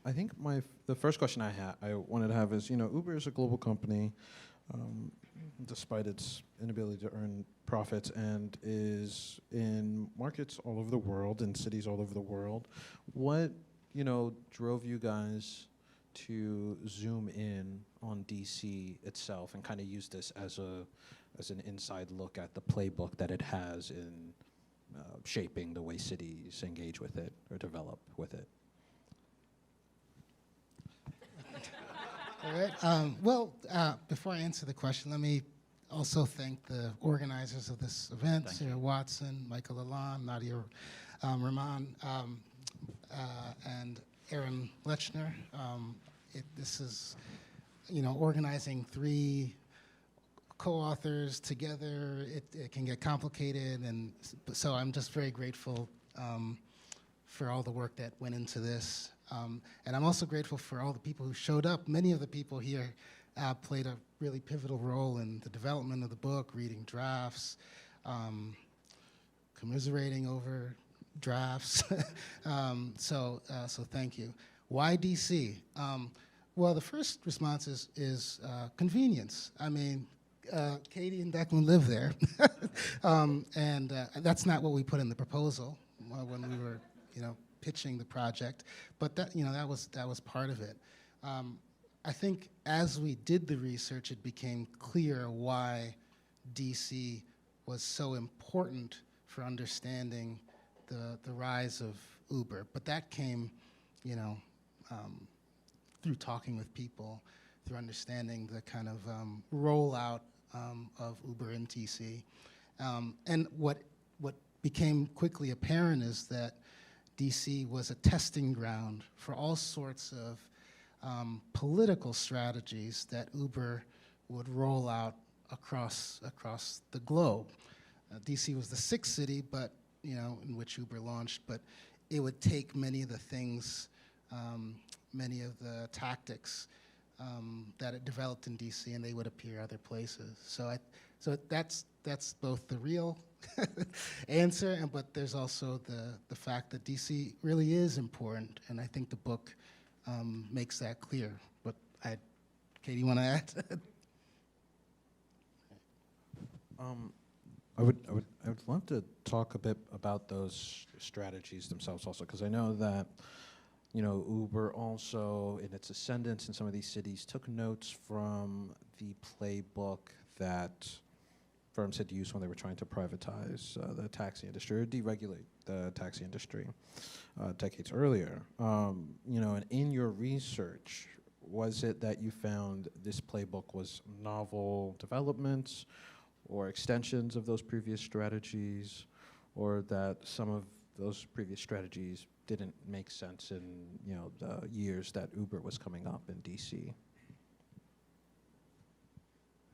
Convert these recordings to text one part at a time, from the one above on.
I think the first question I wanted to have is, Uber is a global company, um, despite its inability to earn profits, and is in markets all over the world, in cities all over the world. What, drove you guys to zoom in on DC itself and kind of use this as an inside look at the playbook that it has in shaping the way cities engage with it or develop with it? All right. Before I answer the question, let me also thank the organizers of this event, Sarah Watson, Michael Alon, Nadia Rahman, and Aaron Lechner. This is, organizing three co-authors together. It can get complicated, and so I'm just very grateful for all the work that went into this. And I'm also grateful for all the people who showed up. Many of the people here played a really pivotal role in the development of the book, reading drafts, commiserating over drafts. So thank you. Why DC? Well, the first response is convenience. I mean, Katie and Declan live there, and that's not what we put in the proposal when we were, pitching the project, but that was part of it. I think as we did the research, it became clear why DC was so important for understanding the rise of Uber. But that came, through talking with people, through understanding the kind of rollout of Uber in DC. And what became quickly apparent is that DC was a testing ground for all sorts of political strategies that Uber would roll out across the globe. DC was the sixth city, but in which Uber launched, but it would take many of the things, many of the tactics that it developed in DC, and they would appear other places. So that's both the real answer, but there's also the fact that DC really is important, and I think the book makes that clear. But Katie, you want to add? I would love to talk a bit about those strategies themselves also, because I know that Uber also, in its ascendance in some of these cities, took notes from the playbook that firms had used when they were trying to privatize the taxi industry or deregulate the taxi industry decades earlier. And in your research, was it that you found this playbook was novel developments or extensions of those previous strategies, or that some of those previous strategies didn't make sense in the years that Uber was coming up in DC?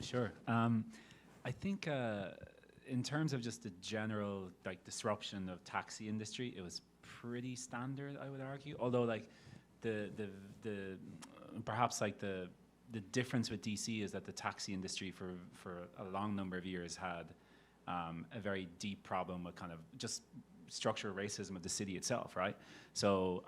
Sure. I think in terms of just the general disruption of taxi industry, it was pretty standard, I would argue. Although the perhaps the difference with DC is that the taxi industry for a long number of years had a very deep problem with kind of just structural racism of the city itself, right? So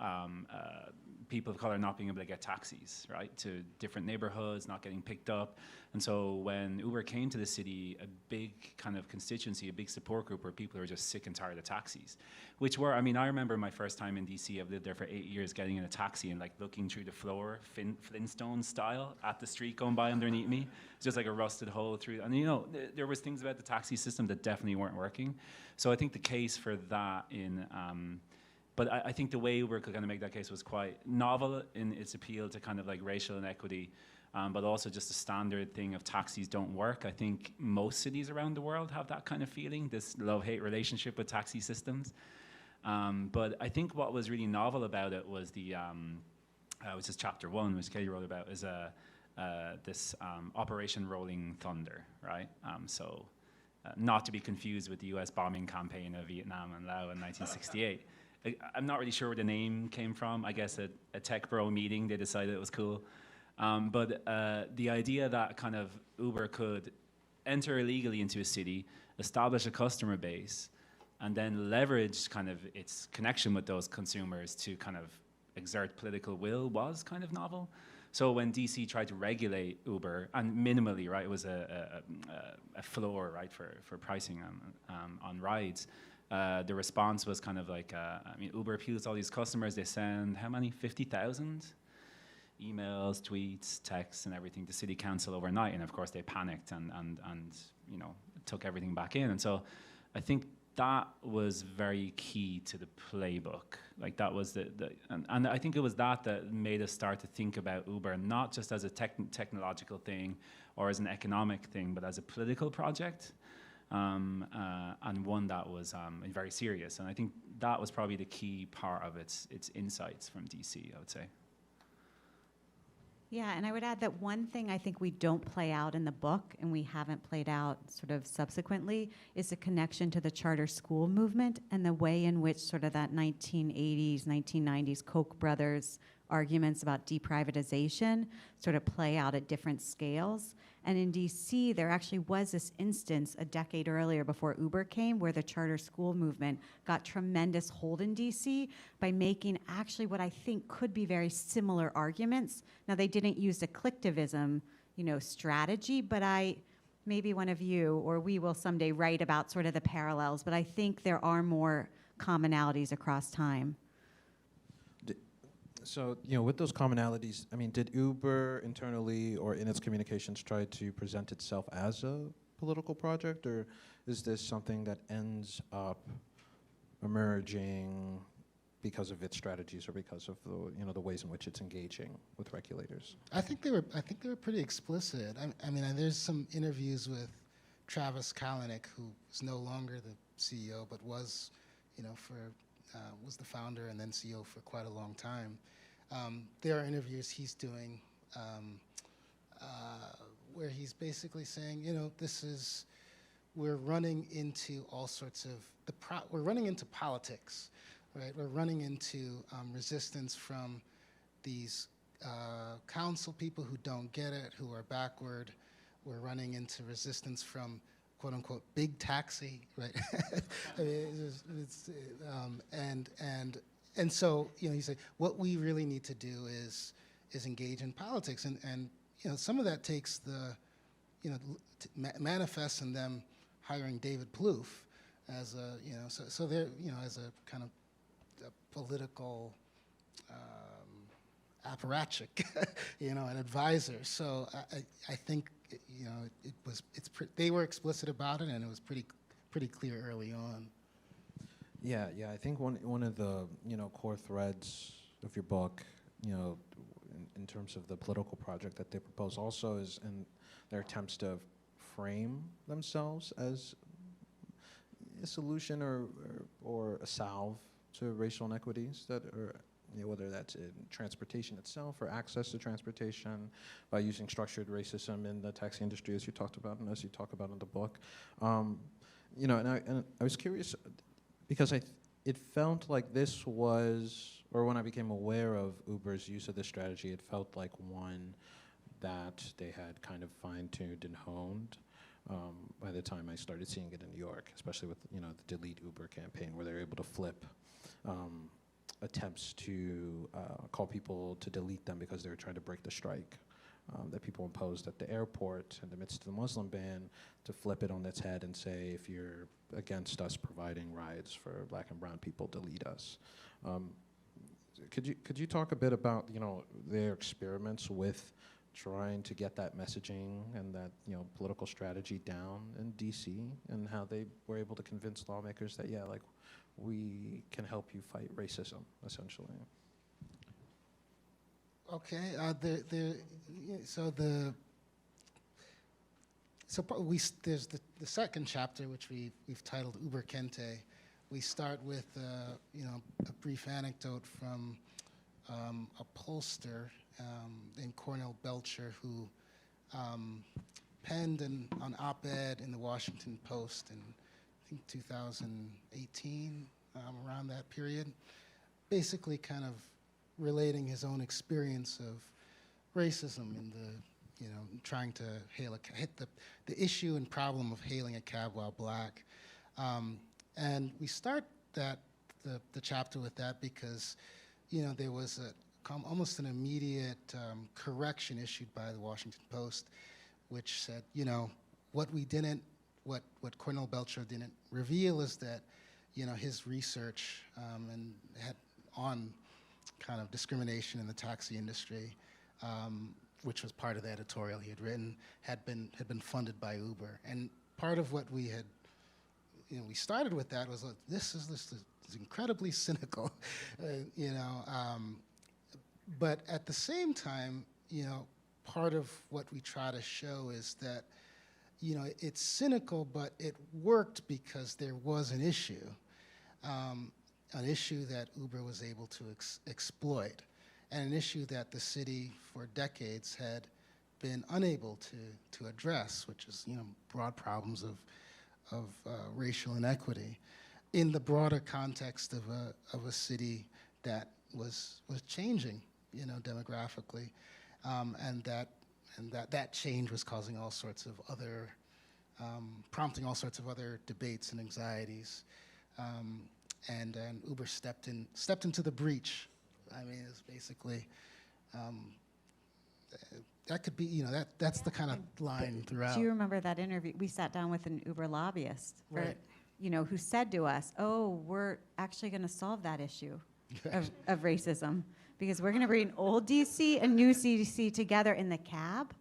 people of color not being able to get taxis, right, to different neighborhoods, not getting picked up. And so when Uber came to the city, a big kind of constituency, a big support group where people were just sick and tired of taxis, which were, I remember my first time in DC, I've lived there for 8 years, getting in a taxi and looking through the floor, Flintstone style, at the street going by underneath me. It's just like a rusted hole through, and there was things about the taxi system that definitely weren't working. So I think the case for that but I think the way Uber could kind of make that case was quite novel in its appeal to kind of racial inequity, but also just the standard thing of taxis don't work. I think most cities around the world have that kind of feeling, this love-hate relationship with taxi systems. But I think what was really novel about it was which is chapter 1, which Katie wrote about, is this Operation Rolling Thunder, right? Not to be confused with the US bombing campaign of Vietnam and Laos in 1968. I'm not really sure where the name came from. I guess at a tech bro meeting, they decided it was cool. But the idea that kind of Uber could enter illegally into a city, establish a customer base, and then leverage kind of its connection with those consumers to kind of exert political will was kind of novel. So when DC tried to regulate Uber, and minimally, right, it was a floor, right, for pricing on rides, the response was kind of like, I mean, Uber appeals to all these customers. They send how many? 50,000 emails, tweets, texts, and everything to city council overnight. And of course, they panicked and you know, took everything back in. And so I think that was very key to the playbook. Like that was and I think it was that made us start to think about Uber, not just as a technological thing or as an economic thing, but as a political project, and one that was very serious. And I think that was probably the key part of its insights from DC, I would say. Yeah, and I would add that one thing I think we don't play out in the book, and we haven't played out sort of subsequently, is the connection to the charter school movement and the way in which sort of that 1980s, 1990s Koch brothers arguments about deprivatization sort of play out at different scales. And in DC, there actually was this instance a decade earlier before Uber came where the charter school movement got tremendous hold in DC by making actually what I think could be very similar arguments. Now, they didn't use the collectivism, you know, strategy, but maybe one of you or we will someday write about sort of the parallels, but I think there are more commonalities across time. So, you know, with those commonalities, I mean, did Uber internally or in its communications try to present itself as a political project, or is this something that ends up emerging because of its strategies or because of the, you know, the ways in which it's engaging with regulators? I think they were pretty explicit. I mean, there's some interviews with Travis Kalanick, who is no longer the CEO, but was, you know, was the founder and then CEO for quite a long time. There are interviews he's doing where he's basically saying, you know, we're running into all sorts of, we're running into politics, right? We're running into resistance from these council people who don't get it, who are backward. We're running into resistance from quote unquote big taxi, right? I mean, and so, you know, he said, what we really need to do is engage in politics, and you know, some of that takes you know, manifests in them hiring David Plouffe as a, you know, so they're, you know, as a kind of a political apparatchic, you know, an advisor. So I think, you know, they were explicit about it, and it was pretty clear early on. Yeah, I think one of the, you know, core threads of your book, you know, in terms of the political project that they propose also is in their attempts to frame themselves as a solution or a salve to racial inequities that are, you know, whether that's in transportation itself or access to transportation, by using structured racism in the taxi industry, as you talked about and as you talk about in the book. You know, and I was curious because it felt like this was, or when I became aware of Uber's use of this strategy, it felt like one that they had kind of fine-tuned and honed by the time I started seeing it in New York, especially with, you know, the Delete Uber campaign, where they're able to flip attempts to call people to delete them because they were trying to break the strike that people imposed at the airport in the midst of the Muslim ban, to flip it on its head and say, if you're against us providing rides for black and brown people, delete us. Could you talk a bit about, you know, their experiments with trying to get that messaging and that, you know, political strategy down in DC, and how they were able to convince lawmakers that, yeah, like, we can help you fight racism, essentially? Okay, there's the second chapter, which we've titled Uber Kente. We start with you know, a brief anecdote from a pollster named Cornell Belcher, who penned an op-ed in the Washington Post in, I think, 2018, around that period, basically kind of relating his own experience of racism in the, you know, trying to hit the issue and problem of hailing a cab while black. And we start the chapter with that because there was almost an immediate correction issued by the Washington Post, which said, what Cornell Belcher didn't reveal is that, his research and had on kind of discrimination in the taxi industry, which was part of the editorial he had written, had been funded by Uber. And part of what we had, we started with that was, this is incredibly cynical, but at the same time, part of what we try to show is that, it's cynical, but it worked because there was an issue that Uber was able to exploit, and an issue that the city for decades had been unable to address, which is, broad problems of racial inequity in the broader context of a city that was changing, demographically, and that change was causing all sorts of other, prompting all sorts of other debates and anxieties, and Uber stepped into the breach. I mean, it's basically that could be, that's the kind of line throughout. Do you remember that interview? We sat down with an Uber lobbyist, Right. Who said to us, "Oh, we're actually going to solve that issue of racism because we're going to bring old DC and new DC together in the cab,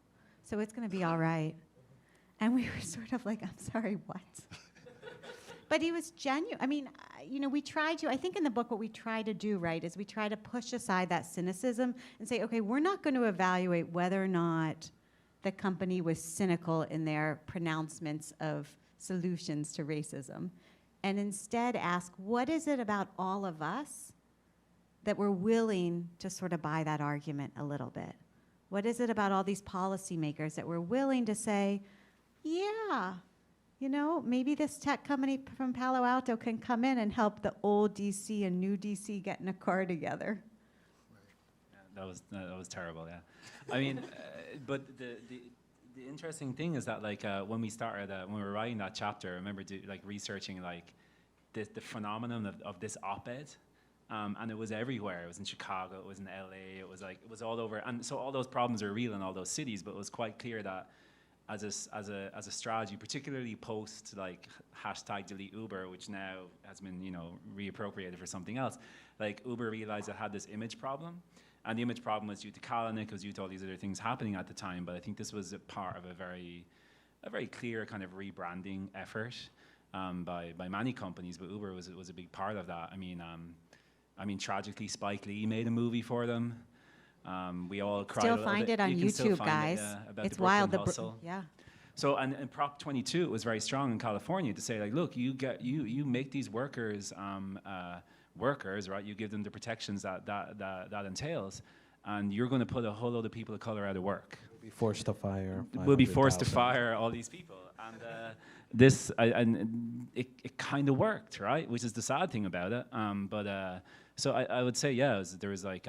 so it's going to be all right." And we were sort of like, "I'm sorry, what?" But he was genuine. I mean, we tried to, I think in the book what we try to do, right, is we try to push aside that cynicism and say, okay, we're not going to evaluate whether or not the company was cynical in their pronouncements of solutions to racism, and instead ask, what is it about all of us that we're willing to sort of buy that argument a little bit? What is it about all these policymakers that we're willing to say, yeah, maybe this tech company from Palo Alto can come in and help the old DC and new DC get in a car together. Yeah, that was terrible. Yeah, I mean, but the interesting thing is that when we started when we were writing that chapter, I remember researching the phenomenon of this op-ed, and it was everywhere. It was in Chicago, it was in LA, it was all over, and so all those problems are real in all those cities. But it was quite clear that as a strategy, particularly post #delete Uber, which now has been reappropriated for something else, Uber realized it had this image problem, and the image problem was due to Cullen, it was due to all these other things happening at the time. But I think this was a part of a very clear kind of rebranding effort by many companies, but Uber was a big part of that. I mean, tragically, Spike Lee made a movie for them. We all cried a Still little find bit. it on You can still YouTube, find guys. it, about It's the wild. Brooklyn Hustle. Yeah. So, and Prop 22 was very strong in California to say, look, you make these workers workers, right? You give them the protections that entails, and you're going to put a whole load of people of color out of work. Be forced to fire. We'll be forced to 500,000. fire all these people, and it kind of worked, right? Which is the sad thing about it. So I would say, there was a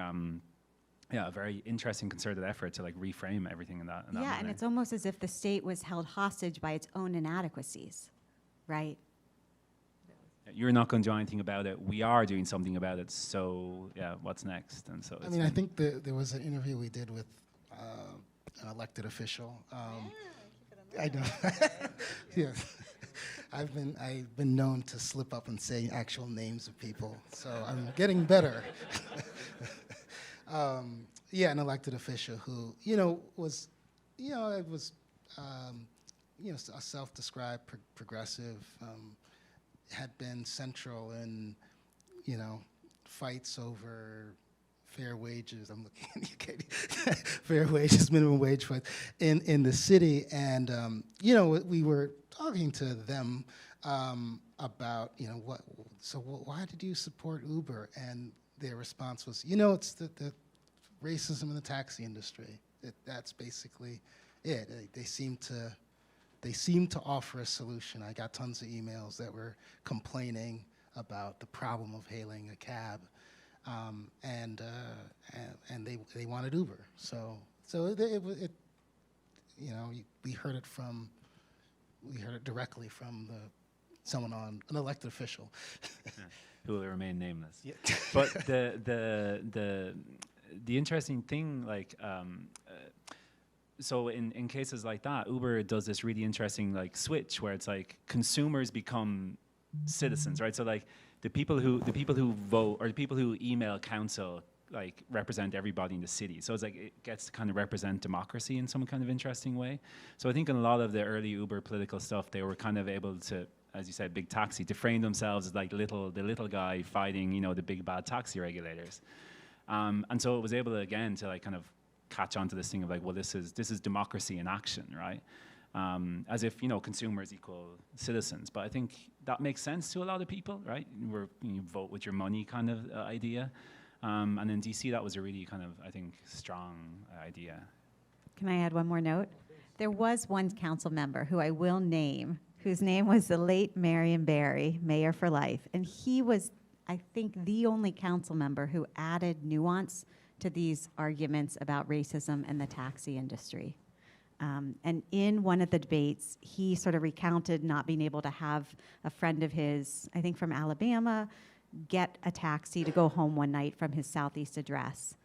very interesting concerted effort to reframe everything in that. Yeah, manner. and it's almost as if the state was held hostage by its own inadequacies, right? You're not going to do anything about it. We are doing something about it. So what's next? And so I think there was an interview we did with an elected official. I know. Yeah. I've been known to slip up and say actual names of people, so I'm getting better. An elected official who, was, a self-described progressive, had been central in, fights over fair wages. I'm looking at you, Katie. Fair wages, minimum wage fights in the city, and we were talking to them about, why did you support Uber? And their response was, it's the racism in the taxi industry. That's basically it. They seem to offer a solution. I got tons of emails that were complaining about the problem of hailing a cab, and they wanted Uber. So we heard it directly from someone on, an elected official. Who will remain nameless. Yeah. But the interesting thing, like, so in cases like that, Uber does this really interesting like switch where it's like consumers become citizens, right? So like the people who vote or the people who email council like represent everybody in the city. So it's like it gets to kind of represent democracy in some kind of interesting way. So I think in a lot of the early Uber political stuff, they were kind of able to, as you said, big taxi, to frame themselves as like the little guy fighting, you know, the big bad taxi regulators. And so it was able to, again, to like kind of catch on to this thing of like, well, this is democracy in action, right? As if, you know, consumers equal citizens. But I think that makes sense to a lot of people, right? You vote with your money kind of idea. And in DC, that was a really kind of, I think, strong idea. Can I add one more note? There was one council member who I will name, whose name was the late Marion Barry, Mayor for Life. And he was, I think, the only council member who added nuance to these arguments about racism and the taxi industry. And in one of the debates, he sort of recounted not being able to have a friend of his, I think from Alabama, get a taxi to go home one night from his Southeast address.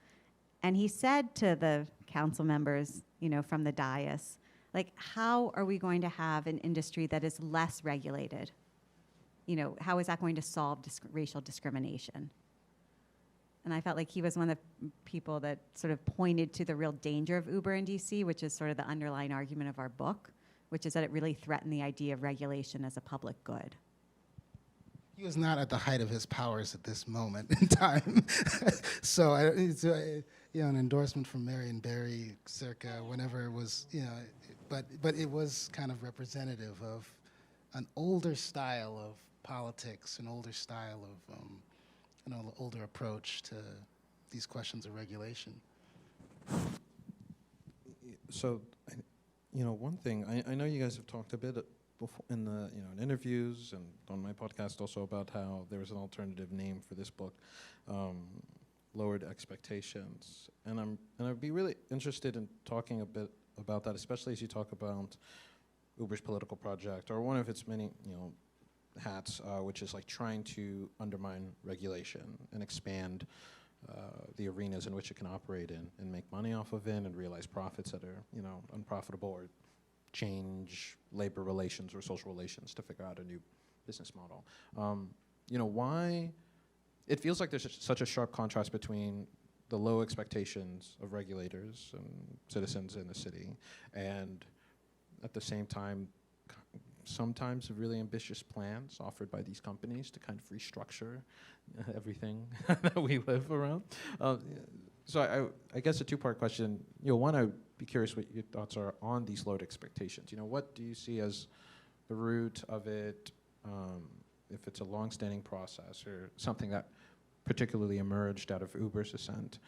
And he said to the council members, you know, from the dais, like, how are we going to have an industry that is less regulated? You know, how is that going to solve racial discrimination? And I felt like he was one of the people that sort of pointed to the real danger of Uber in DC, which is sort of the underlying argument of our book, which is that it really threatened the idea of regulation as a public good. He was not at the height of his powers at this moment in time. So it's you know, an endorsement from Marion Barry circa whenever it was, you know, but it was kind of representative of an older style of politics, an older style of you know, older approach to these questions of regulation. So, you know, one thing, I know you guys have talked a bit before in the, you know, in interviews and on my podcast also about how there was an alternative name for this book, Lowered Expectations. And I'd be really interested in talking a bit about that, especially as you talk about Uber's political project, or one of its many, you know, hats, which is like trying to undermine regulation and expand the arenas in which it can operate in and make money off of it and realize profits that are, you know, unprofitable, or change labor relations or social relations to figure out a new business model. You know, why it feels like there's such a sharp contrast between the low expectations of regulators and citizens in the city, and at the same time, sometimes really ambitious plans offered by these companies to kind of restructure everything that we live around. So I guess a two-part question. You know, one, I'd be curious what your thoughts are on these lowered expectations. You know, what do you see as the root of it, if it's a long-standing process or something that particularly emerged out of Uber's ascent?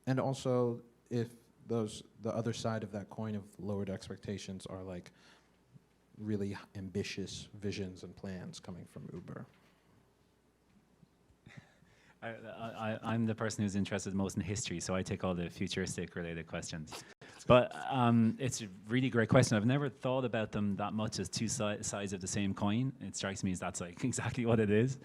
And also, if the other side of that coin of lowered expectations are like really ambitious visions and plans coming from Uber. I'm the person who's interested most in history, so I take all the futuristic related questions. But it's a really great question. I've never thought about them that much as two sides of the same coin. It strikes me as that's like exactly what it is.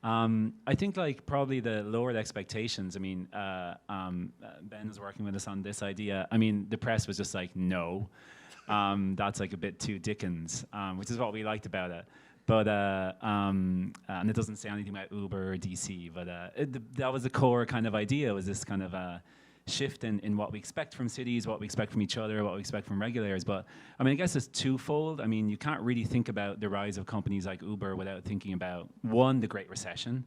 I think like probably the lowered expectations. I mean, Ben was working with us on this idea. I mean, the press was just like, no. That's like a bit too Dickens, which is what we liked about it. But and it doesn't say anything about Uber or DC, but that was the core kind of idea, was this kind of shift in what we expect from cities, what we expect from each other, what we expect from regulators. But I mean, I guess it's twofold. I mean, you can't really think about the rise of companies like Uber without thinking about, one, the Great Recession.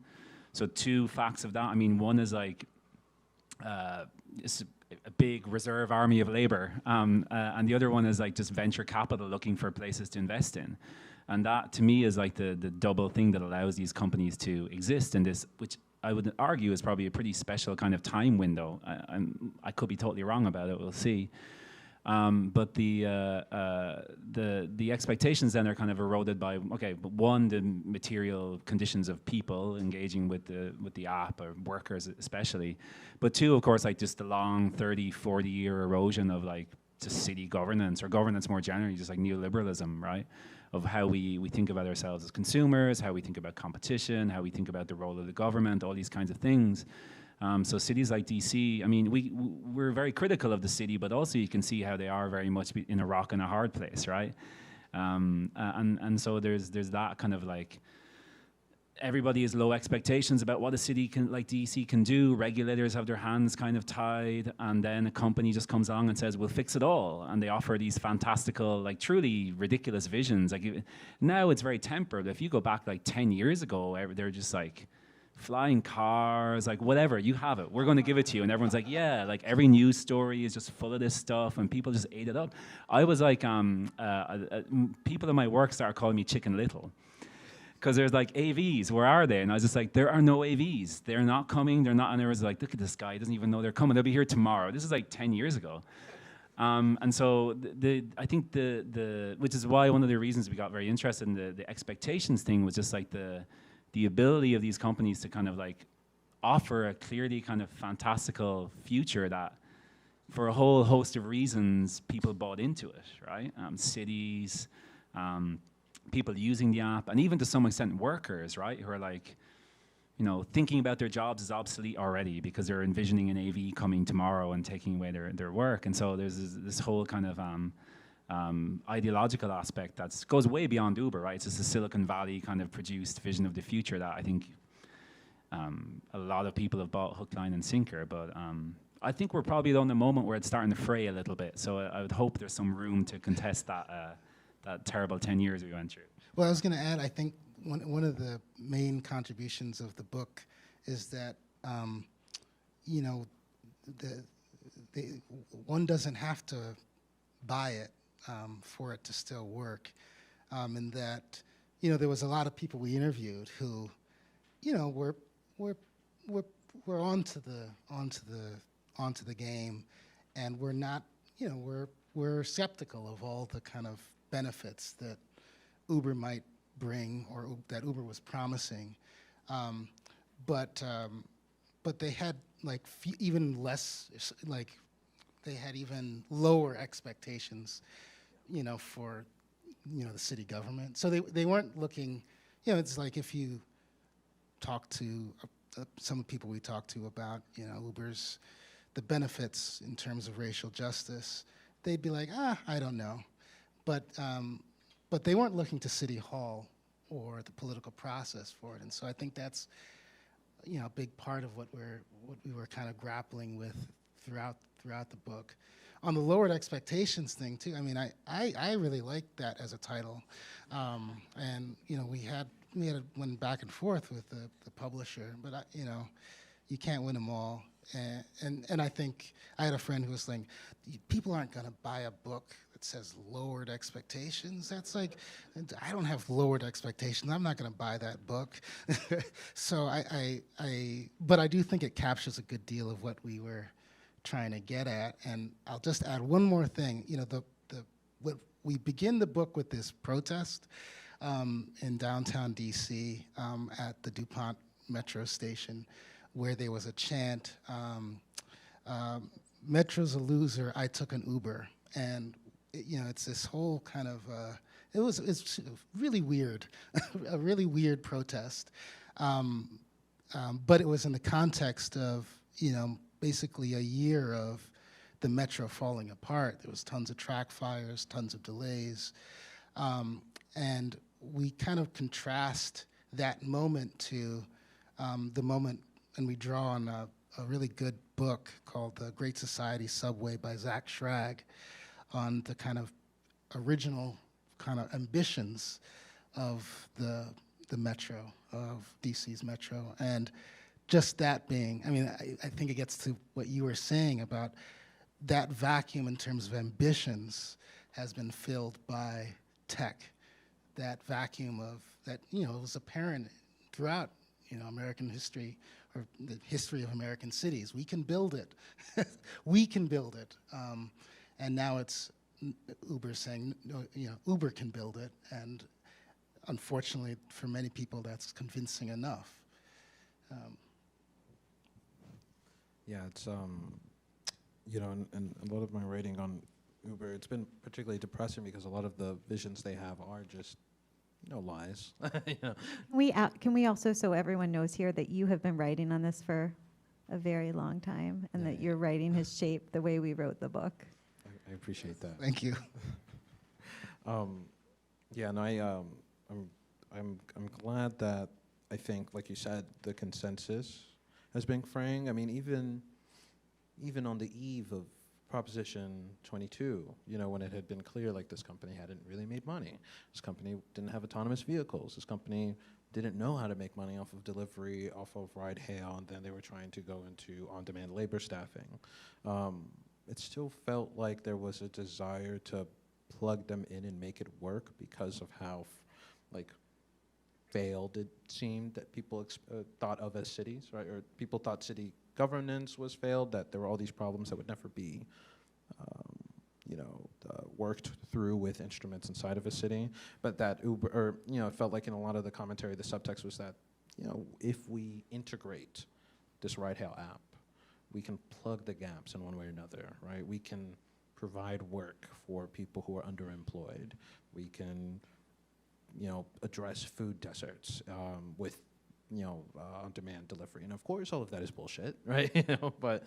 So two facts of that. I mean, one is like it's a big reserve army of labor, and the other one is like just venture capital looking for places to invest in. And that, to me, is like the double thing that allows these companies to exist in this, which I would argue is probably a pretty special kind of time window. I could be totally wrong about it, we'll see. But the expectations then are kind of eroded by, okay, but one, the material conditions of people engaging with the app, or workers especially. But two, of course, like just the long 30, 40-year erosion of like just city governance, or governance more generally, just like neoliberalism, right? of how we think about ourselves as consumers, how we think about competition, how we think about the role of the government, all these kinds of things. So cities like DC, I mean, we're very critical of the city, but also you can see how they are very much in a rock and a hard place, right? And so there's that kind of like, everybody has low expectations about what a city like DC can do. Regulators have their hands kind of tied, and then a company just comes along and says, we'll fix it all. And they offer these fantastical, like truly ridiculous visions. Like now it's very tempered. If you go back like 10 years ago, they're just like, flying cars, like whatever, you have it, we're going to give it to you. And everyone's like, yeah, like every news story is just full of this stuff, and people just ate it up. I was like, people in my work started calling me Chicken Little, because there's like AVs, where are they? And I was just like, there are no AVs, they're not coming, they're not. And there was like, look at this guy, he doesn't even know they're coming, they'll be here tomorrow. This is like 10 years ago. And so I think which is why one of the reasons we got very interested in the expectations thing was just like the ability of these companies to kind of like offer a clearly kind of fantastical future that for a whole host of reasons people bought into it, right? Cities, people using the app, and even to some extent workers, right? Who are like, you know, thinking about their jobs is obsolete already because they're envisioning an AV coming tomorrow and taking away their work. And so there's this whole kind of ideological aspect that goes way beyond Uber, right? It's just a Silicon Valley kind of produced vision of the future that I think a lot of people have bought hook, line, and sinker. But I think we're probably on the moment where it's starting to fray a little bit. So I would hope there's some room to contest that terrible 10 years we went through. Well, I was going to add, I think one of the main contributions of the book is that, you know, one doesn't have to buy it for it to still work, and that, you know, there was a lot of people we interviewed who, you know, were onto the game, and we're not, you know, we're skeptical of all the kind of benefits that Uber might bring or that Uber was promising, but they had like even less, like they had even lower expectations, you know, for, you know, the city government. So they weren't looking, you know, it's like if you talk to some people we talked to about, you know, the benefits in terms of racial justice, they'd be like, I don't know. But they weren't looking to City Hall or the political process for it. And so I think that's, you know, a big part of what we were kind of grappling with throughout the book. On the lowered expectations thing too, I mean, I really liked that as a title. And, you know, we went back and forth with the publisher, but you know, you can't win them all. And I think I had a friend who was saying, people aren't going to buy a book that says lowered expectations. That's like, I don't have lowered expectations. I'm not going to buy that book. So but I do think it captures a good deal of what we were trying to get at. And I'll just add one more thing. You know, we begin the book with this protest in downtown DC at the DuPont metro station, where there was a chant, Metro's a loser, I took an Uber. And you know, it's this whole kind of, it's really weird, a really weird protest. But it was in the context of, you know, basically a year of the metro falling apart. There was tons of track fires, tons of delays. And we kind of contrast that moment to the moment, and we draw on a really good book called The Great Society Subway by Zach Schrag, on the kind of original kind of ambitions of the metro, of DC's metro. And just that being, I mean, I think it gets to what you were saying about that vacuum in terms of ambitions has been filled by tech. That vacuum of that, you know, was apparent throughout, you know, American history, or the history of American cities. We can build it. We can build it. And now it's Uber saying, no, you know, Uber can build it. And unfortunately, for many people, that's convincing enough. Yeah, it's, you know, and a lot of my writing on Uber, it's been particularly depressing because a lot of the visions they have are just, lies. You know. Can we also, so everyone knows here, that you have been writing on this for a very long time, and that your writing has shaped the way we wrote the book? I appreciate that. Thank you. Yeah, and I'm glad that I think, like you said, the consensus has been fraying. I mean, even on the eve of Proposition 22, when it had been clear like this company hadn't really made money. This company didn't have autonomous vehicles. This company didn't know how to make money off of delivery, off of ride hail, and then they were trying to go into on-demand labor staffing. It still felt like there was a desire to plug them in and make it work because of how failed it seemed that people thought of as cities, right? Or people thought city governance was failed, that there were all these problems that would never be worked through with instruments inside of a city. But that Uber, or it felt like in a lot of the commentary, the subtext was that, if we integrate this ride-hail app, we can plug the gaps in one way or another, right? We can provide work for people who are underemployed. We can, address food deserts with, on-demand delivery. And of course, all of that is bullshit, right? But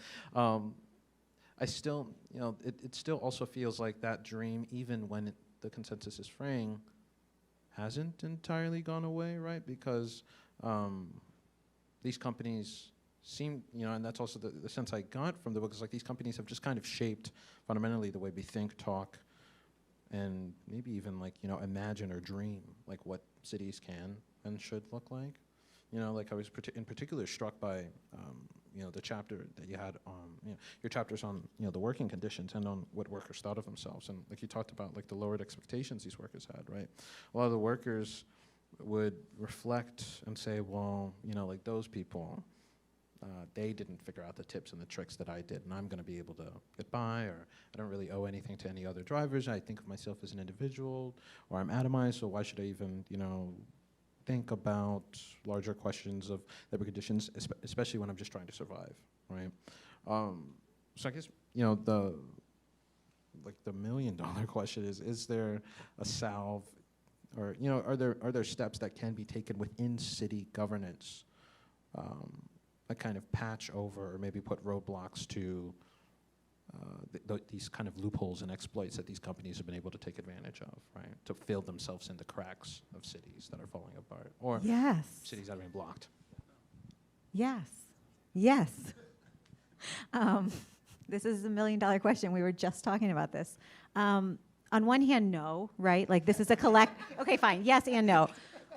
I still, it still also feels like that dream, even when the consensus is fraying, hasn't entirely gone away, right? Because these companies seem, and that's also the sense I got from the book, is like these companies have just kind of shaped fundamentally the way we think, talk, and maybe even imagine or dream like what cities can and should look like. Like I was in particular struck by, the chapter that you had on, your chapters on, the working conditions and on what workers thought of themselves. And like you talked about, like the lowered expectations these workers had, right? A lot of the workers would reflect and say, well, like those people, they didn't figure out the tips and the tricks that I did, and I'm going to be able to get by, or I don't really owe anything to any other drivers. I think of myself as an individual, or I'm atomized, so why should I even, think about larger questions of labor conditions, especially when I'm just trying to survive, right? So I guess, the $1 million question is there a salve, or, are there steps that can be taken within city governance that kind of patch over or maybe put roadblocks to these kind of loopholes and exploits that these companies have been able to take advantage of, right? To fill themselves in the cracks of cities that are falling apart, or Yes. cities that are being blocked. Yes. This is a $1 million question. We were just talking about this. On one hand, no, right? Like this is a okay, fine. Yes and no.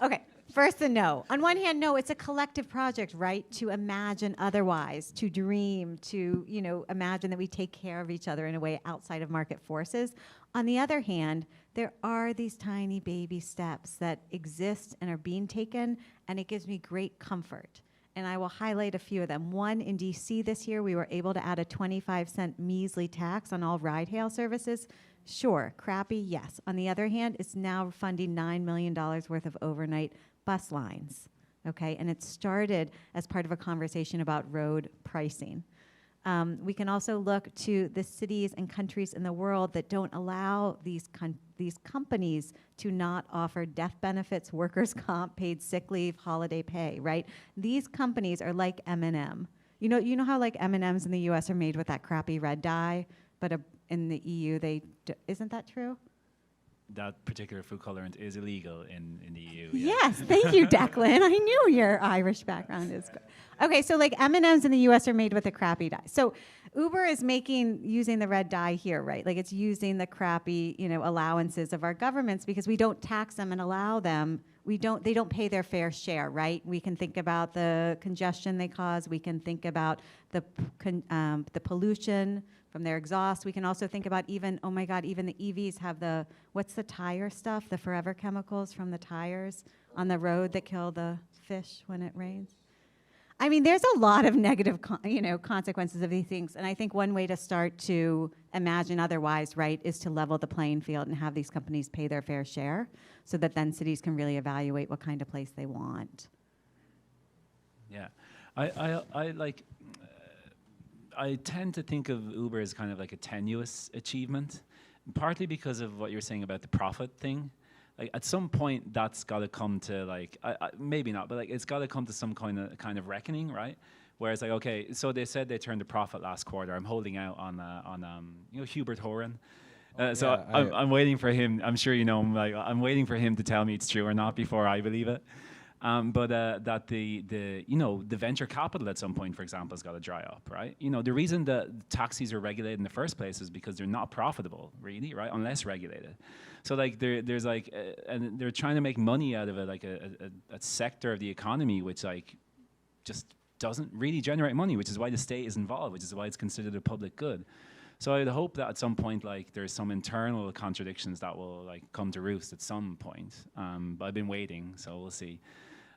Okay. First, the no. On one hand, no, it's a collective project, right? To imagine otherwise, to dream, to, imagine that we take care of each other in a way outside of market forces. On the other hand, there are these tiny baby steps that exist and are being taken, and it gives me great comfort. And I will highlight a few of them. One, in DC this year, we were able to add a 25-cent measly tax on all ride-hail services. Sure, crappy, yes. On the other hand, it's now funding $9 million worth of overnight bus lines, okay? And it started as part of a conversation about road pricing. We can also look to the cities and countries in the world that don't allow these companies to not offer death benefits, workers' comp, paid sick leave, holiday pay, right? These companies are like M&M. You know how like M&Ms in the U.S. are made with that crappy red dye, but in the EU, isn't that true? That particular food colorant is illegal in the EU. Yes, thank you, Declan. I knew your Irish background is good. Okay, so like M&Ms in the U.S. are made with a crappy dye. So Uber is using the red dye here, right? Like it's using the crappy, allowances of our governments because we don't tax them and allow them. They don't pay their fair share, right? We can think about the congestion they cause. We can think about the pollution from their exhaust. We can also think about even the EVs have what's the tire stuff, the forever chemicals from the tires on the road that kill the fish when it rains. I mean, there's a lot of negative, consequences of these things. And I think one way to start to imagine otherwise, right, is to level the playing field and have these companies pay their fair share so that then cities can really evaluate what kind of place they want. Yeah, I tend to think of Uber as kind of like a tenuous achievement. partly because of what you're saying about the profit thing. Like at some point, that's got to come to like maybe not, but like it's got to come to some kind of reckoning, right? Whereas like okay, so they said they turned a profit last quarter. I'm holding out on Hubert Horan. So Yeah, I'm waiting for him. I'm sure you know him. Like I'm waiting for him to tell me it's true or not before I believe it. But that the venture capital at some point, for example, has got to dry up, right? The reason that taxis are regulated in the first place is because they're not profitable, really, right? Unless regulated. So like there's like, and they're trying to make money out of it, like a sector of the economy which like just doesn't really generate money, which is why the state is involved, which is why it's considered a public good. So I'd hope that at some point, like, there's some internal contradictions that will like come to roost at some point. But I've been waiting, so we'll see.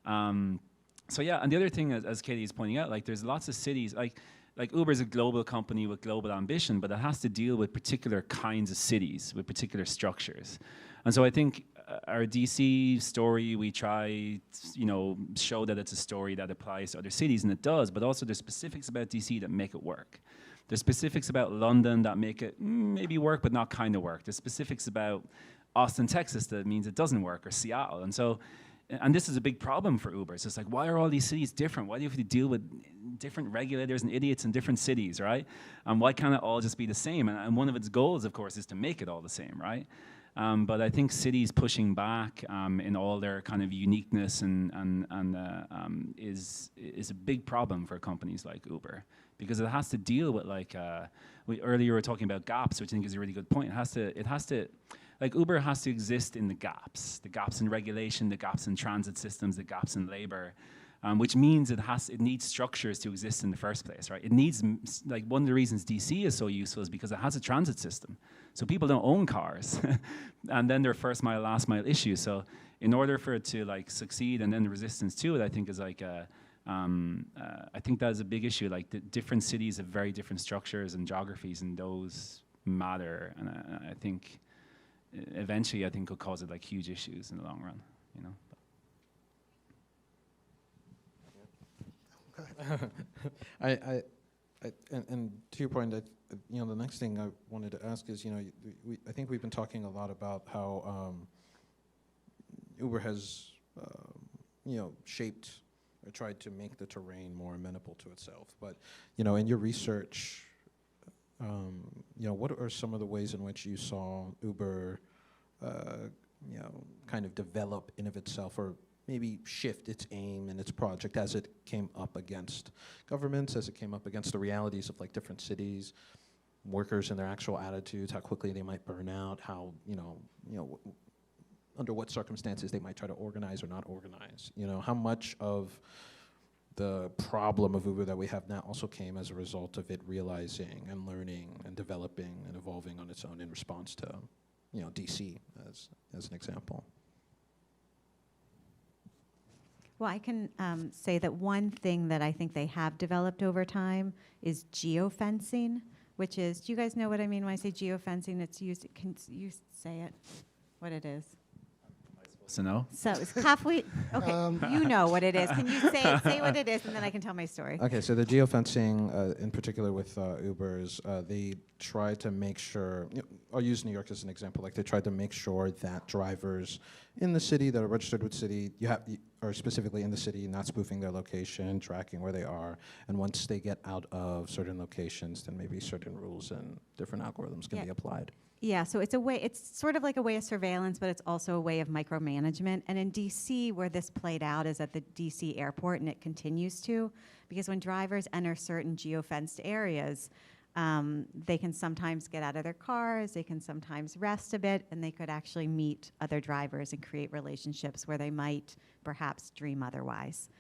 So yeah, and the other thing, as Katie is pointing out, like, there's lots of cities, like Uber is a global company with global ambition, but it has to deal with particular kinds of cities, with particular structures. And so I think our DC story, we try, show that it's a story that applies to other cities, and it does, but also there's specifics about DC that make it work. There's specifics about London that make it maybe work, but not kind of work. There's specifics about Austin, Texas that means it doesn't work, or Seattle. And so, and this is a big problem for Uber. It's just like, why are all these cities different? Why do you have to deal with different regulators and idiots in different cities, right? And why can't it all just be the same? And one of its goals, of course, is to make it all the same, right? But I think cities pushing back in all their kind of uniqueness is a big problem for companies like Uber, because it has to deal with like earlier we were talking about gaps, which I think is a really good point. It has to like Uber has to exist in the gaps in regulation, the gaps in transit systems, the gaps in labor. Which means it needs structures to exist in the first place, right? It needs, like, one of the reasons DC is so useful is because it has a transit system. So people don't own cars, and then their first mile, last mile issues. So in order for it to like succeed, and then the resistance to it, I think is like I think that is a big issue. Like the different cities have very different structures and geographies, and those matter. And I think eventually, I think will cause it like huge issues in the long run, And to your point, the next thing I wanted to ask is, I think we've been talking a lot about how Uber has, shaped or tried to make the terrain more amenable to itself. But, in your research, what are some of the ways in which you saw Uber, kind of develop in of itself, or maybe shift its aim and its project as it came up against governments, as it came up against the realities of like different cities, workers and their actual attitudes, how quickly they might burn out, how, under what circumstances they might try to organize or not organize. How much of the problem of Uber that we have now also came as a result of it realizing and learning and developing and evolving on its own in response to, DC as an example. Well, I can say that one thing that I think they have developed over time is geofencing, which is, do you guys know what I mean when I say geofencing? It's used, can you say it, what it is? So no? So it's Kafui, okay, you know what it is. Can you say what it is, and then I can tell my story. Okay, so the geofencing, in particular with Ubers, they try to make sure, I'll use New York as an example, like they tried to make sure that drivers in the city that are registered with city, or specifically in the city, not spoofing their location, tracking where they are, and once they get out of certain locations, then maybe certain rules and different algorithms can be applied. Yeah, so it's sort of like a way of surveillance, but it's also a way of micromanagement. And in DC, where this played out is at the DC airport, and it continues to, because when drivers enter certain geofenced areas, they can sometimes get out of their cars, they can sometimes rest a bit, and they could actually meet other drivers and create relationships where they might perhaps dream otherwise.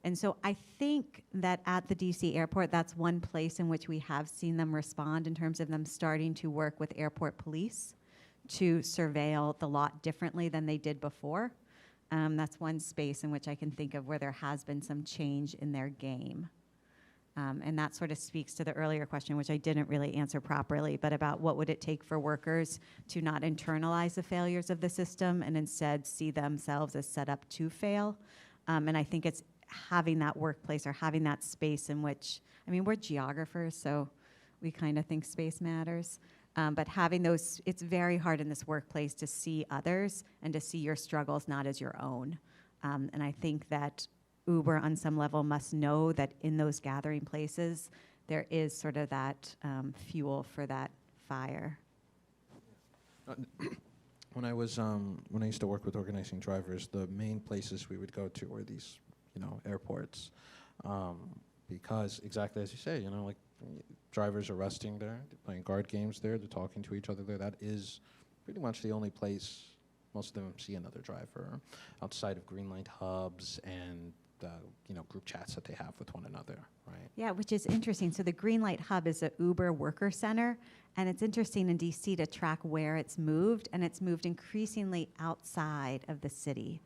And so I think that at the DC airport, that's one place in which we have seen them respond in terms of them starting to work with airport police to surveil the lot differently than they did before. That's one space in which I can think of where there has been some change in their game. And that sort of speaks to the earlier question, which I didn't really answer properly, but about what would it take for workers to not internalize the failures of the system and instead see themselves as set up to fail. And I think it's having that workplace or having that space in which, I mean, we're geographers, so we kind of think space matters. But having those, it's very hard in this workplace to see others and to see your struggles not as your own. And I think that Uber on some level must know that in those gathering places, there is sort of that fuel for that fire. When I used to work with organizing drivers, the main places we would go to were these, airports, because exactly as you say, like drivers are resting there, they're playing guard games there, they're talking to each other there. That is pretty much the only place most of them see another driver, outside of green light hubs and group chats that they have with one another, right? Yeah, which is interesting. So the Green Light Hub is a Uber worker center, and it's interesting in DC to track where it's moved, and it's moved increasingly outside of the city.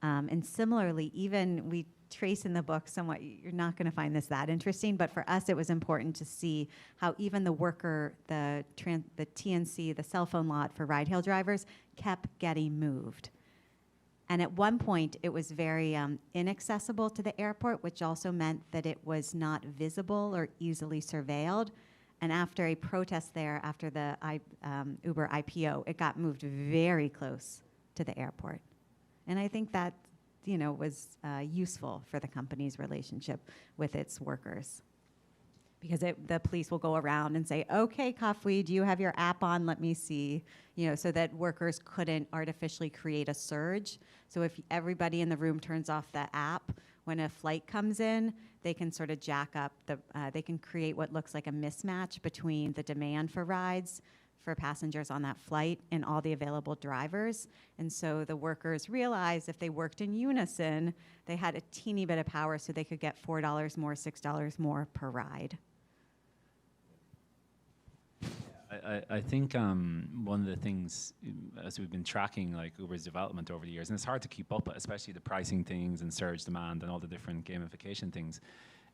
And similarly, even we trace in the book somewhat, you're not going to find this that interesting, but for us it was important to see how even the worker, the TNC, the cell phone lot for ride-hail drivers kept getting moved. And at one point, it was very inaccessible to the airport, which also meant that it was not visible or easily surveilled. And after a protest there, after the Uber IPO, it got moved very close to the airport. And I think that, was useful for the company's relationship with its workers. Because the police will go around and say, okay, Kafui, do you have your app on? Let me see. So that workers couldn't artificially create a surge. So if everybody in the room turns off the app, when a flight comes in, they can sort of jack up they can create what looks like a mismatch between the demand for rides for passengers on that flight and all the available drivers. And so the workers realized if they worked in unison, they had a teeny bit of power so they could get $4 more, $6 more per ride. I think one of the things, as we've been tracking like Uber's development over the years, and it's hard to keep up, especially the pricing things and surge demand and all the different gamification things,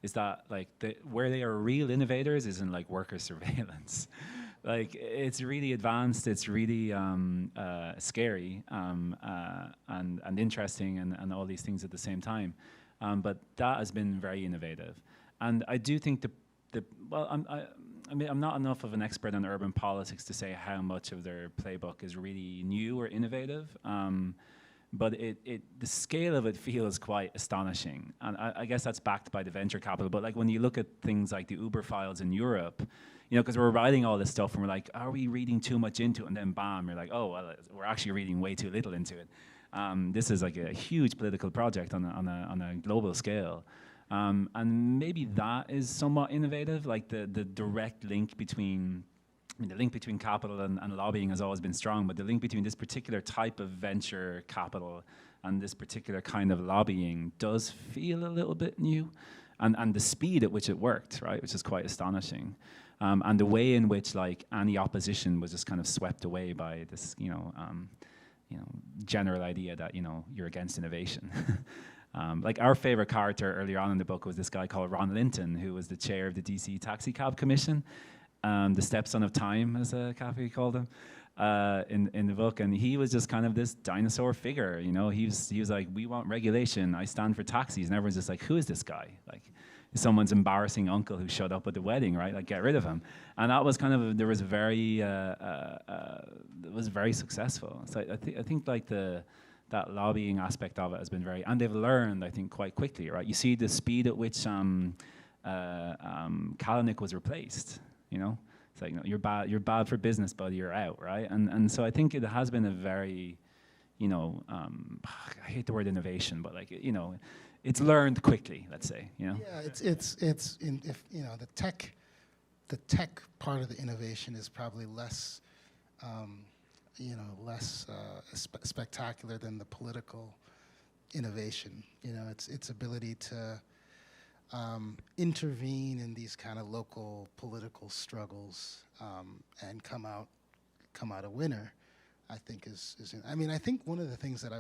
is that like where they are real innovators is in like worker surveillance. Like it's really advanced, it's really scary and interesting and all these things at the same time. But that has been very innovative, and I do think I'm not enough of an expert on urban politics to say how much of their playbook is really new or innovative, but the scale of it feels quite astonishing. And I guess that's backed by the venture capital, but like when you look at things like the Uber files in Europe, because we're writing all this stuff and we're like, are we reading too much into it? And then bam, you're like, oh, well, we're actually reading way too little into it. This is like a huge political project on a global scale. And maybe that is somewhat innovative, like the direct link between, the link between capital and lobbying has always been strong, but the link between this particular type of venture capital and this particular kind of lobbying does feel a little bit new. And the speed at which it worked, right, which is quite astonishing. And the way in which like any opposition was just kind of swept away by this, general idea that, you're against innovation. Like our favorite character earlier on in the book was this guy called Ron Linton, who was the chair of the DC Taxi Cab Commission, the stepson of time, as Kafui called him, in the book. And he was just kind of this dinosaur figure, He was like, we want regulation. I stand for taxis, and everyone's just like, who is this guy? Like, someone's embarrassing uncle who showed up at the wedding, right? Like, get rid of him. And that was kind of it was very successful. So I think like that lobbying aspect of it has been and they've learned, I think, quite quickly, right? You see the speed at which Kalanick was replaced, It's like, you're bad for business, buddy, you're out, right? And so I think it has been a very, I hate the word innovation, but like, it's learned quickly, let's say, Yeah, it's the tech part of the innovation is probably less spectacular than the political innovation. Its ability to intervene in these kind of local political struggles and come out a winner, I think I think one of the things that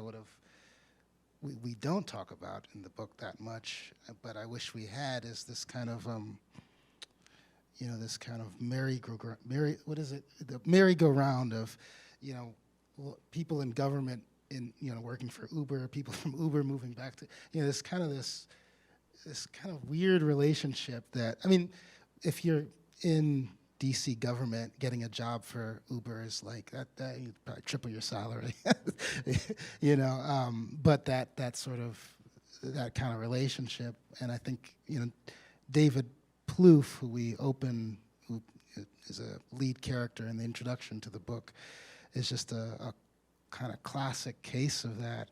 we don't talk about in the book that much, but I wish we had, is this kind of merry-go-round of people in government working for Uber, people from Uber moving back to this kind of weird relationship that, if you're in DC government getting a job for Uber is like that you probably triple your salary, but that sort of that kind of relationship, and I think David Plouffe, who is a lead character in the introduction to the book, is just a kind of classic case of that.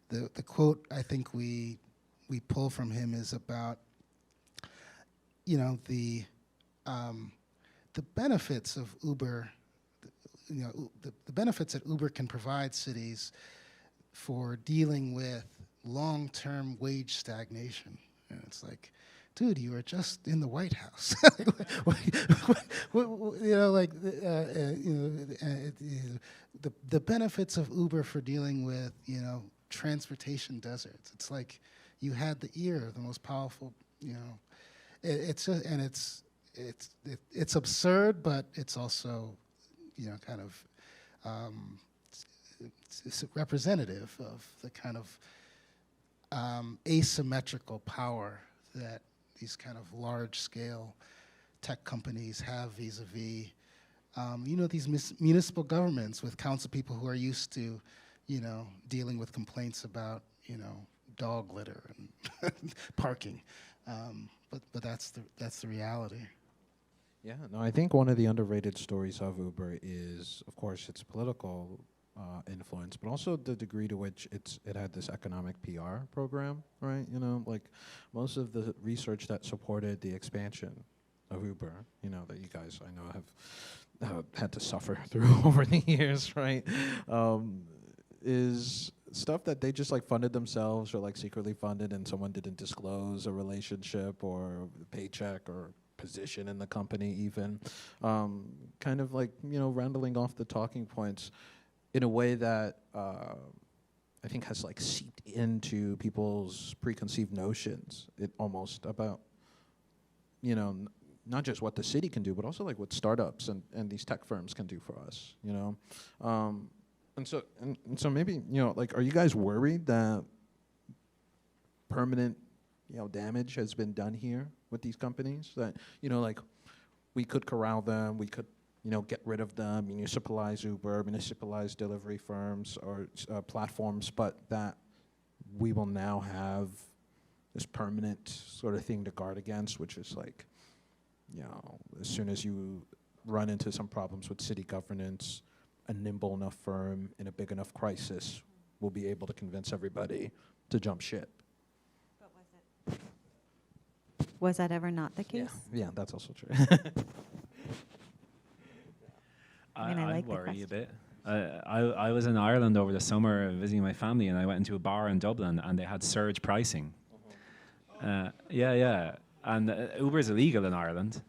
The quote I think we pull from him is about the benefits of Uber, the benefits that Uber can provide cities for dealing with long-term wage stagnation. And it's like, dude, you were just in the White House. The benefits of Uber for dealing with, transportation deserts. It's like you had the ear of the most powerful, it's just, and it's absurd, but it's also, kind of it's representative of the kind of asymmetrical power that these kind of large-scale tech companies have vis-a-vis, these municipal governments with council people who are used to, dealing with complaints about, dog litter and parking. But that's the reality. Yeah, no, I think one of the underrated stories of Uber is, of course, its political influence, but also the degree to which it had this economic PR program, right? Like most of the research that supported the expansion of Uber, that you guys I know have had to suffer through over the years, right? Is stuff that they just like funded themselves or like secretly funded, and someone didn't disclose a relationship or a paycheck or position in the company even, kind of like, rounding off the talking points in a way that I think has like seeped into people's preconceived notions, almost about, not just what the city can do, but also like what startups and these tech firms can do for us, And so maybe, like, are you guys worried that permanent, damage has been done here with these companies? That, like, we could corral them, we could, get rid of them, municipalize Uber, municipalize delivery firms or platforms, but that we will now have this permanent sort of thing to guard against, which is like, as soon as you run into some problems with city governance, a nimble enough firm in a big enough crisis will be able to convince everybody to jump ship. But was that ever not the case? Yeah, that's also true. I mean, I like the worry a question. bit. I was in Ireland over the summer visiting my family, and I went into a bar in Dublin, and they had surge pricing. And Uber's illegal in Ireland,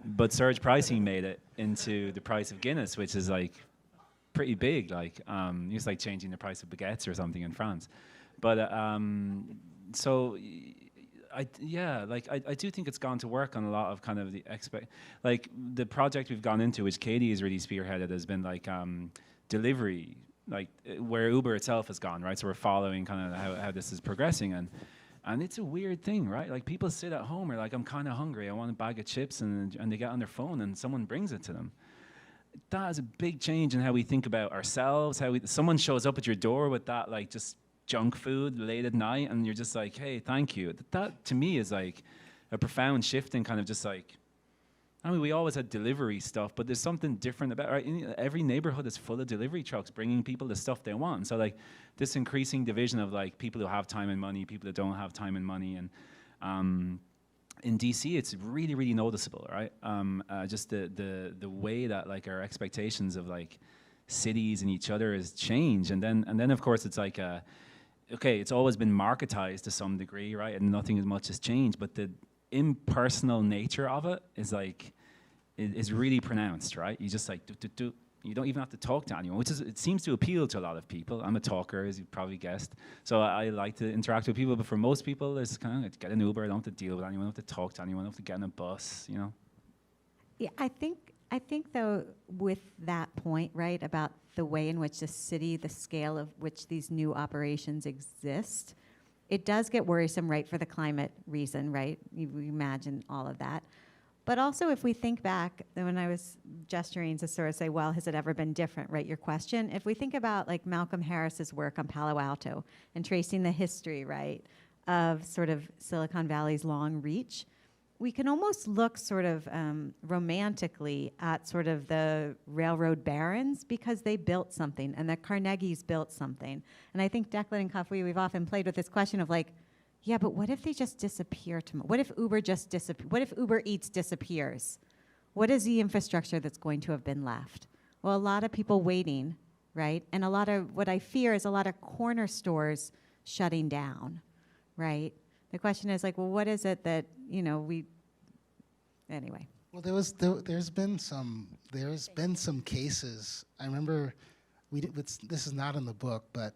but surge pricing made it into the price of Guinness, which is like pretty big. Like it's like changing the price of baguettes or something in France. But so I do think it's gone to work on a lot of kind of the project we've gone into, which Katie has really spearheaded, has been like delivery, like where Uber itself has gone, right? So we're following kind of how this is progressing, and it's a weird thing, right? Like people sit at home, or like, I'm kind of hungry, I want a bag of chips, and they get on their phone and someone brings it to them. That is a big change in how we think about ourselves. Someone shows up at your door with that like just junk food late at night, and you're just like, hey, thank you. That to me is like a profound shift in kind of just like, I mean, we always had delivery stuff, but there's something different about, right? Every neighborhood is full of delivery trucks bringing people the stuff they want. So like this increasing division of like people who have time and money, people that don't have time and money, and in DC, it's really, really noticeable, right? Just the way that like our expectations of like cities and each other has changed, and then of course it's like, okay, it's always been marketized to some degree, right? And nothing as much has changed, but the impersonal nature of it is like is really pronounced, right? You just like you don't even have to talk to anyone, it seems to appeal to a lot of people. I'm a talker, as you've probably guessed, so I like to interact with people. But for most people, it's kind of get an Uber. I don't have to deal with anyone. I don't have to talk to anyone. I don't have to get on a bus. Yeah, I think though, with that point, right, about the way in which the city, the scale of which these new operations exist, it does get worrisome, right, for the climate reason, right? You imagine all of that. But also, if we think back, then when I was gesturing to sort of say, well, has it ever been different, right? Your question. If we think about like Malcolm Harris's work on Palo Alto and tracing the history, right, of sort of Silicon Valley's long reach, we can almost look sort of romantically at sort of the railroad barons because they built something and the Carnegies built something. And I think Declan and Kafui, we've often played with this question of like, yeah, but what if they just disappear tomorrow? What if Uber just disappears? What if Uber Eats disappears? What is the infrastructure that's going to have been left? Well, a lot of people waiting, right? And a lot of, what I fear is a lot of corner stores shutting down, right? The question is like, well, what is it that, you know, anyway. Well, there's been some cases. I remember this is not in the book, but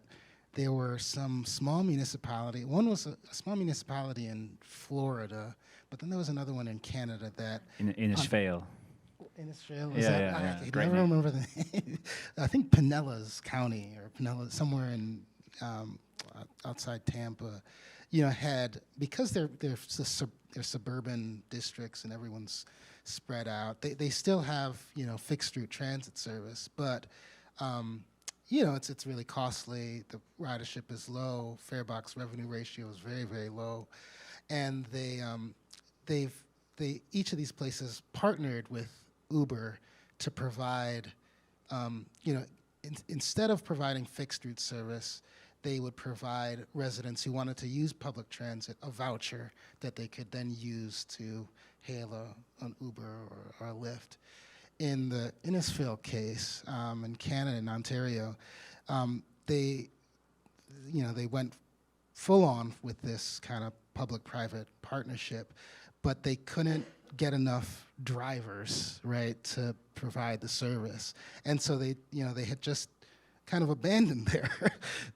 there were some small municipality. One was a small municipality in Florida, but then there was another one in Canada that In Innisfail. Innisfail. Yeah. I Great never name. remember the name. I think Pinellas County or Pinellas, somewhere in outside Tampa. You know, had, because they're suburban districts and everyone's spread out, they still have, you know, fixed route transit service, but you know, it's really costly. The ridership is low. Fare box revenue ratio is very, very low, and each of these places partnered with Uber to provide, you know, instead of providing fixed route service, they would provide residents who wanted to use public transit a voucher that they could then use to hail an Uber or a Lyft. In the Innisfail case in Canada and Ontario, they went full on with this kind of public-private partnership, but they couldn't get enough drivers, right, to provide the service, and so they had just kind of abandoned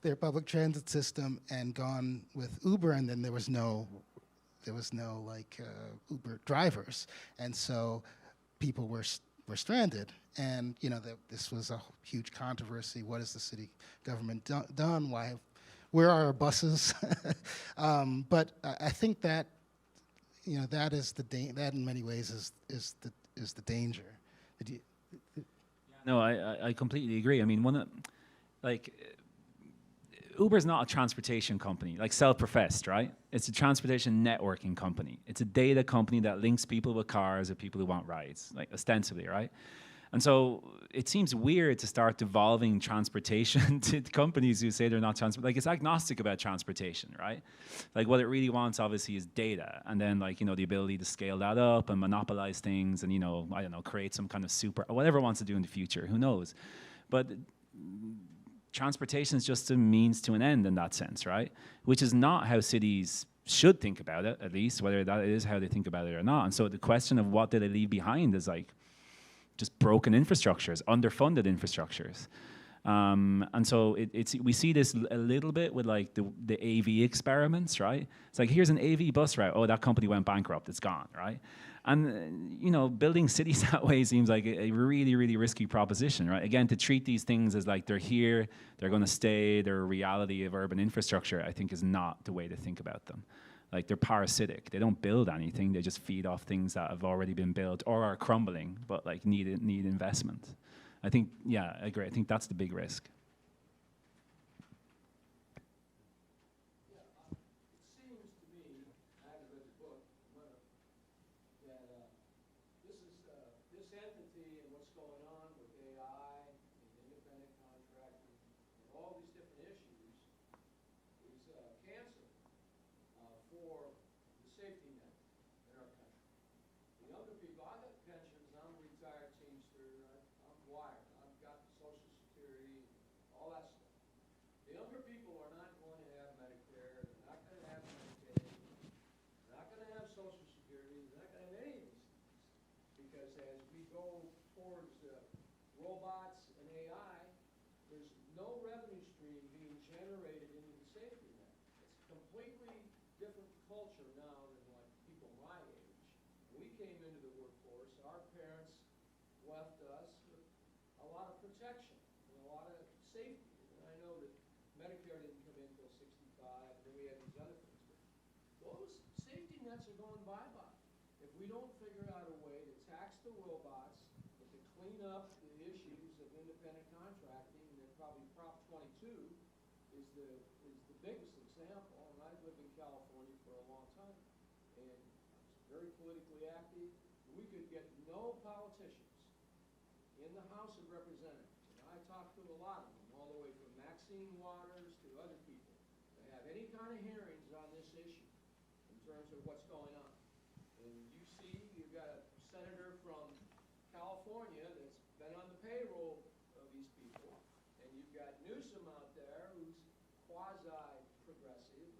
their public transit system and gone with Uber, and then there was no like Uber drivers, and so people were stranded. And you know, this was a huge controversy. What has the city government done? Where are our buses? But I think that, you know, that is that in many ways is the danger. No, I completely agree. I mean, Uber's not a transportation company, like self-professed, right? It's a transportation networking company. It's a data company that links people with cars or people who want rides, like ostensibly, right? And so it seems weird to start devolving transportation to companies who say they're not like it's agnostic about transportation, right? Like what it really wants obviously is data, and then like, you know, the ability to scale that up and monopolize things and, you know, I don't know, create some kind of super, or whatever it wants to do in the future, who knows? But transportation is just a means to an end in that sense, right? Which is not how cities should think about it, at least, whether that is how they think about it or not. And so the question of what did they leave behind is like just broken infrastructures, underfunded infrastructures. And so we see this a little bit with like the AV experiments, right? It's like, here's an AV bus route. Oh, that company went bankrupt, it's gone, right? And, you know, building cities that way seems like a really, really risky proposition, right? Again, to treat these things as like they're here, they're going to stay, they're a reality of urban infrastructure, I think is not the way to think about them. Like, they're parasitic. They don't build anything. They just feed off things that have already been built or are crumbling, but like need investment. I think, yeah, I agree. I think that's the big risk. Those safety nets are going bye-bye if we don't figure out a way to Wilbots, but to clean up the issues of independent contracting, and probably Prop 22 is the biggest example. And I've lived in California for a long time, and I was very politically active. We could get no politicians in the House of Representatives, and I talked to a lot of them, all the way from Maxine Waters to other people, to have any kind of hearings on this issue in terms of what's going on. And you see, you've got a senator from California that's been on the payroll of these people, and you've got Newsom out there who's quasi-progressive.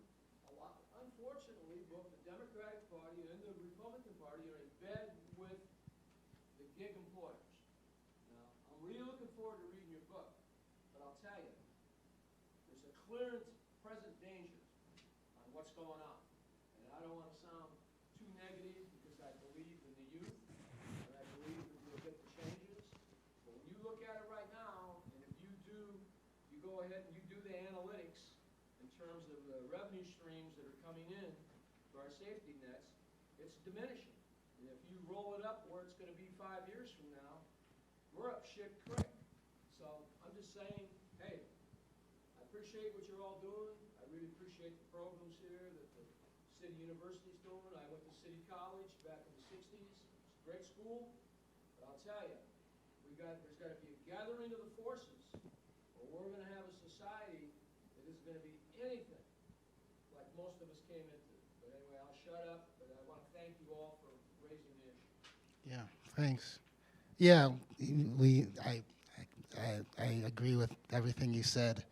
Unfortunately, both the Democratic Party and the Republican Party are in bed with the gig employers. Now, I'm really looking forward to reading your book, but I'll tell you, there's a clear and present danger on what's going on. And I don't want to sound too negative because I believe in the youth, and I believe that we'll get the changes. But when you look at it right now, and if you go ahead and you do the analytics in terms of the revenue streams that are coming in to our safety nets, it's diminishing. And if you roll it up where it's going to be 5 years from now, we're up shit creek. So I'm just saying, hey, I appreciate what you're all doing. I really appreciate the programs here that the City University's doing. I went to City College back in the 60s. It's a great school. But I'll tell you, there's got to be a gathering of the forces, or we're going to have a society that isn't going to be anything like most of us came into. But anyway, I'll shut up, but I want to thank you all for raising the issue. Yeah, thanks. Yeah, I agree with everything you said.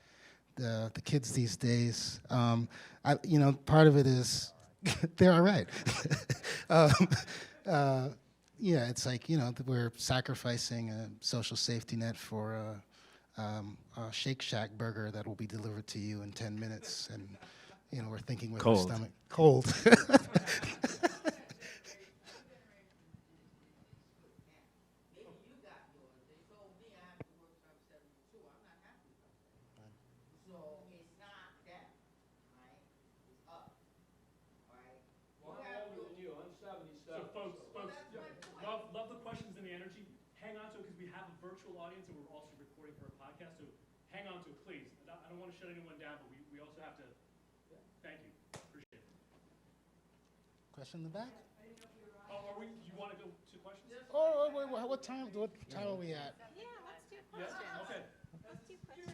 The kids these days, part of it is they're all right. Yeah, it's like, we're sacrificing a social safety net for a Shake Shack burger that will be delivered to you in 10 minutes, and we're thinking with our stomach cold. Love the questions and the energy. Hang on to it because we have a virtual audience and we're also recording for a podcast. So hang on to it, please. I don't want to shut anyone down, but we also have to. Thank you. Appreciate it. Question in the back? Oh, you want to go to questions? Oh, wait, what time are we at? Yeah, let's do questions. Yeah? Okay. Let's do questions.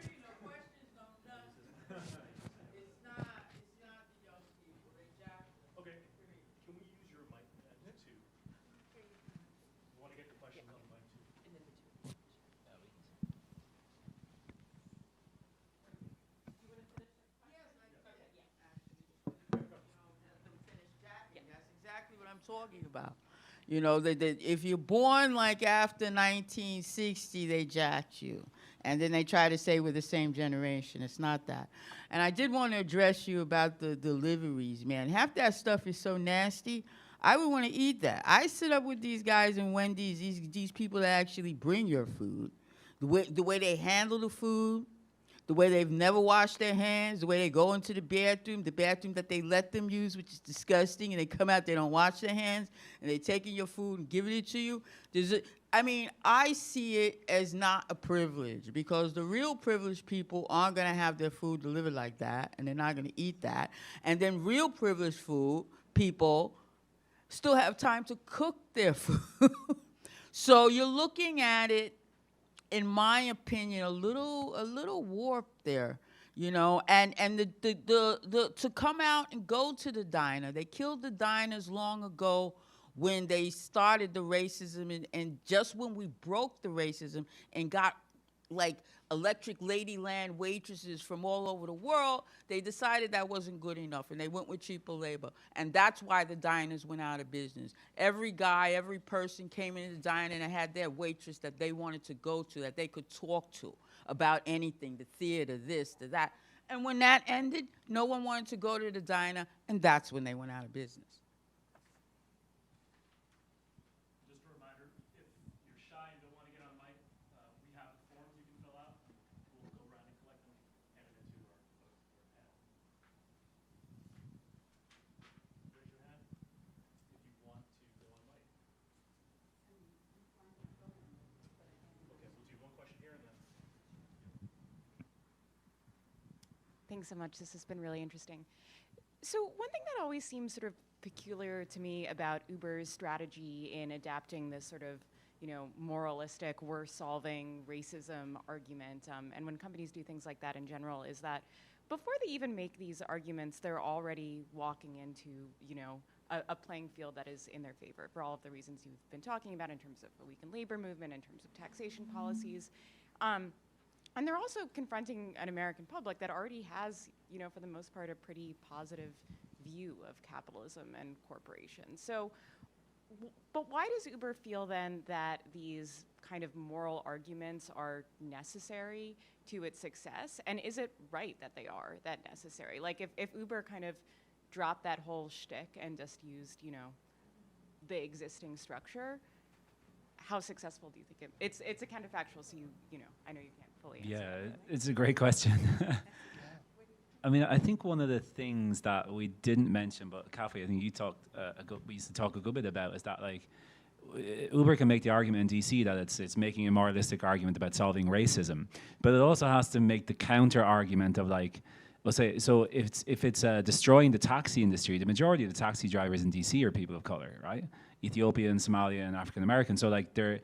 Okay. Can we use your mic too? You want to get the questions on the mic too? That's exactly what I'm talking about. If you're born like after 1960, they jacked you. And then they try to say we're the same generation. It's not that. And I did want to address you about the deliveries, man. Half that stuff is so nasty. I would want to eat that. I sit up with these guys in Wendy's, these people that actually bring your food, the way they handle the food, the way they've never washed their hands, the way they go into the bathroom that they let them use, which is disgusting, and they come out, they don't wash their hands, and they're taking your food and giving it to you. I see it as not a privilege, because the real privileged people aren't going to have their food delivered like that, and they're not going to eat that. And then real privileged people still have time to cook their food. So you're looking at it, in my opinion, a little warped there, and to come out and go to the diner. They killed the diners long ago when they started the racism, and just when we broke the racism and got like electric ladyland waitresses from all over the world, they decided that wasn't good enough, and they went with cheaper labor. And that's why the diners went out of business. Every person came into the diner and had their waitress that they wanted to go to, that they could talk to about anything, the theater, this, the that. And when that ended, no one wanted to go to the diner, and that's when they went out of business. Just a reminder, if you're shy and don't want to get on mic, we have forms you can fill out. We'll go around and collect them, hand it into our panel. Raise your hand if you want to go on mic. Thanks so much. This has been really interesting. So one thing that always seems sort of peculiar to me about Uber's strategy in adapting this sort of, moralistic, we're solving racism argument, and when companies do things like that in general, is that before they even make these arguments, they're already walking into, a playing field that is in their favor for all of the reasons you've been talking about in terms of a weakened labor movement, in terms of taxation policies. And they're also confronting an American public that already has, for the most part, a pretty positive view of capitalism and corporations. So, but why does Uber feel then that these kind of moral arguments are necessary to its success? And is it right that they are that necessary? Like if Uber kind of dropped that whole shtick and just used, the existing structure, how successful do you think it's a counterfactual, so I know you can't fully answer that. It's a great question. I mean, I think one of the things that we didn't mention, but Kafui, I think you talked, we used to talk a good bit about, is that like Uber can make the argument in DC that it's making a moralistic argument about solving racism, but it also has to make the counter argument of like, let's say, so if it's destroying the taxi industry, the majority of the taxi drivers in DC are people of color, right? Ethiopian, Somalia, and African American. So like they're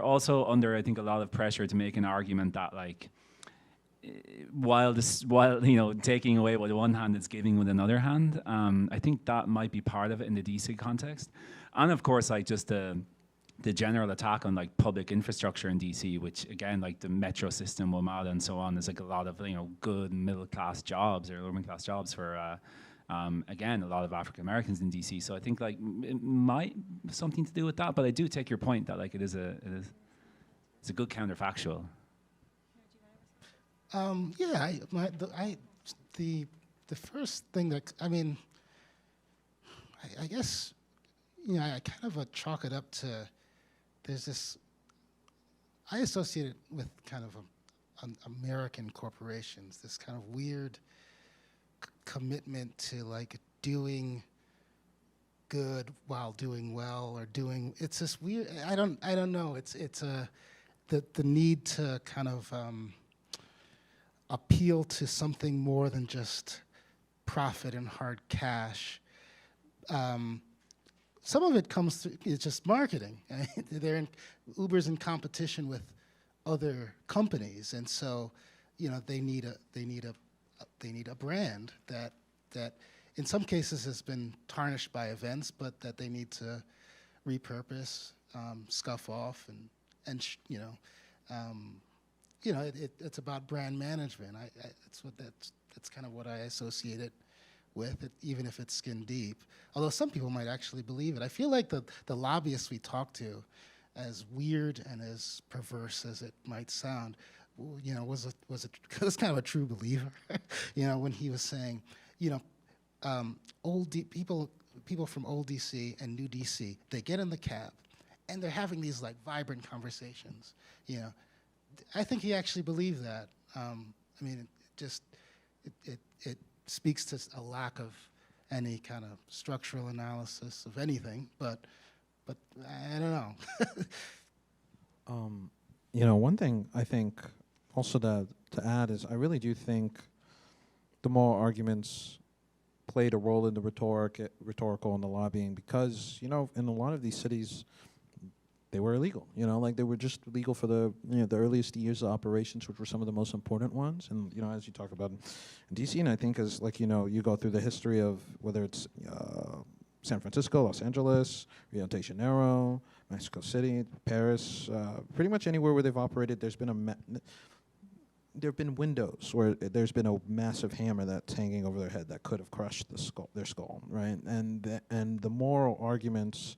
also under, I think, a lot of pressure to make an argument that like, while taking away with one hand, it's giving with another hand. I think that might be part of it in the DC context, and of course, like just the general attack on like public infrastructure in DC, which again, like the metro system, WMATA, and so on, is like a lot of good middle class jobs or lower middle class jobs for again a lot of African Americans in DC. So I think like it might have something to do with that. But I do take your point that like it's a good counterfactual. The first thing that, I guess, I kind of chalk it up to, there's this, I associate it with kind of American corporations, this kind of weird commitment to like doing good while doing well, or it's this weird, I don't know, it's the need to kind of, appeal to something more than just profit and hard cash. Some of it comes through, it's just marketing. Uber's in competition with other companies, and so they need a brand that in some cases has been tarnished by events, but that they need to repurpose, scuff off, it's about brand management. That's kind of what I associate it with, even if it's skin deep. Although some people might actually believe it. I feel like the lobbyists we talk to, as weird and as perverse as it might sound, was kind of a true believer. When he was saying, people from old DC and new DC, they get in the cab, and they're having these like vibrant conversations. I think he actually believed that. It speaks to a lack of any kind of structural analysis of anything, but I don't know. One thing I think also to add is I really do think the moral arguments played a role in the rhetorical and the lobbying, because in a lot of these cities, they were illegal, like they were just legal for the the earliest years of operations, which were some of the most important ones. And as you talk about in DC, and I think as like you go through the history of whether it's San Francisco, Los Angeles, Rio de Janeiro, Mexico City, Paris, pretty much anywhere where they've operated, there's been there have been windows where there's been a massive hammer that's hanging over their head that could have crushed their skull, right? And the moral arguments,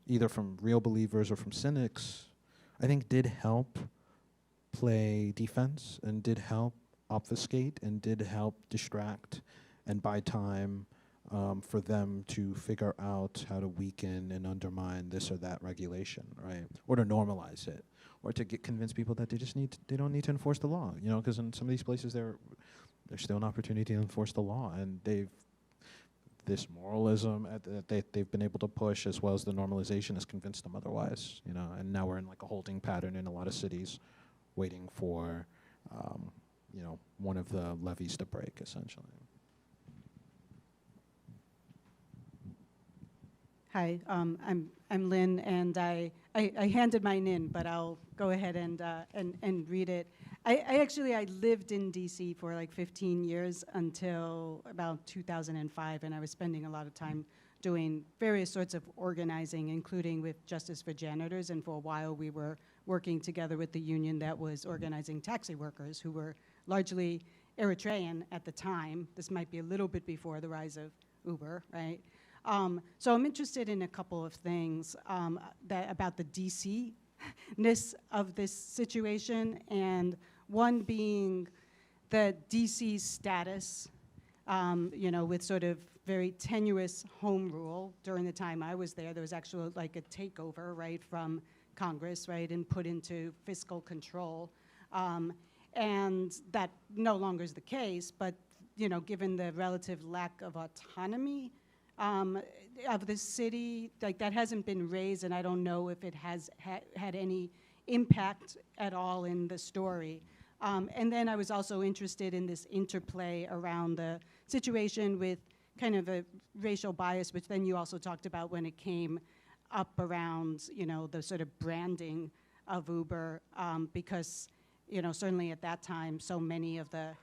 either from real believers or from cynics, I think did help play defense and did help obfuscate and did help distract and buy time for them to figure out how to weaken and undermine this or that regulation, right? Or to normalize it, or to convince people that they don't need to enforce the law, because in some of these places there's still an opportunity to enforce the law, and this moralism that they've been able to push, as well as the normalization, has convinced them otherwise, and now we're in like a holding pattern in a lot of cities, waiting for one of the levees to break, essentially. Hi, I'm Lynn, and I handed mine in, but I'll go ahead and read it. I lived in DC for like 15 years until about 2005, and I was spending a lot of time doing various sorts of organizing, including with Justice for Janitors, and for a while we were working together with the union that was organizing taxi workers, who were largely Eritrean at the time. This might be a little bit before the rise of Uber, right? So I'm interested in a couple of things about the DC-ness of this situation, and one being the DC's status, with sort of very tenuous home rule. During the time I was there was actually like a takeover, right, from Congress, right, and put into fiscal control. And that no longer is the case, but, given the relative lack of autonomy of the city, like that hasn't been raised, and I don't know if it has had any impact at all in the story. And then I was also interested in this interplay around the situation with kind of a racial bias, which then you also talked about when it came up around, the sort of branding of Uber, because, certainly at that time, so many of the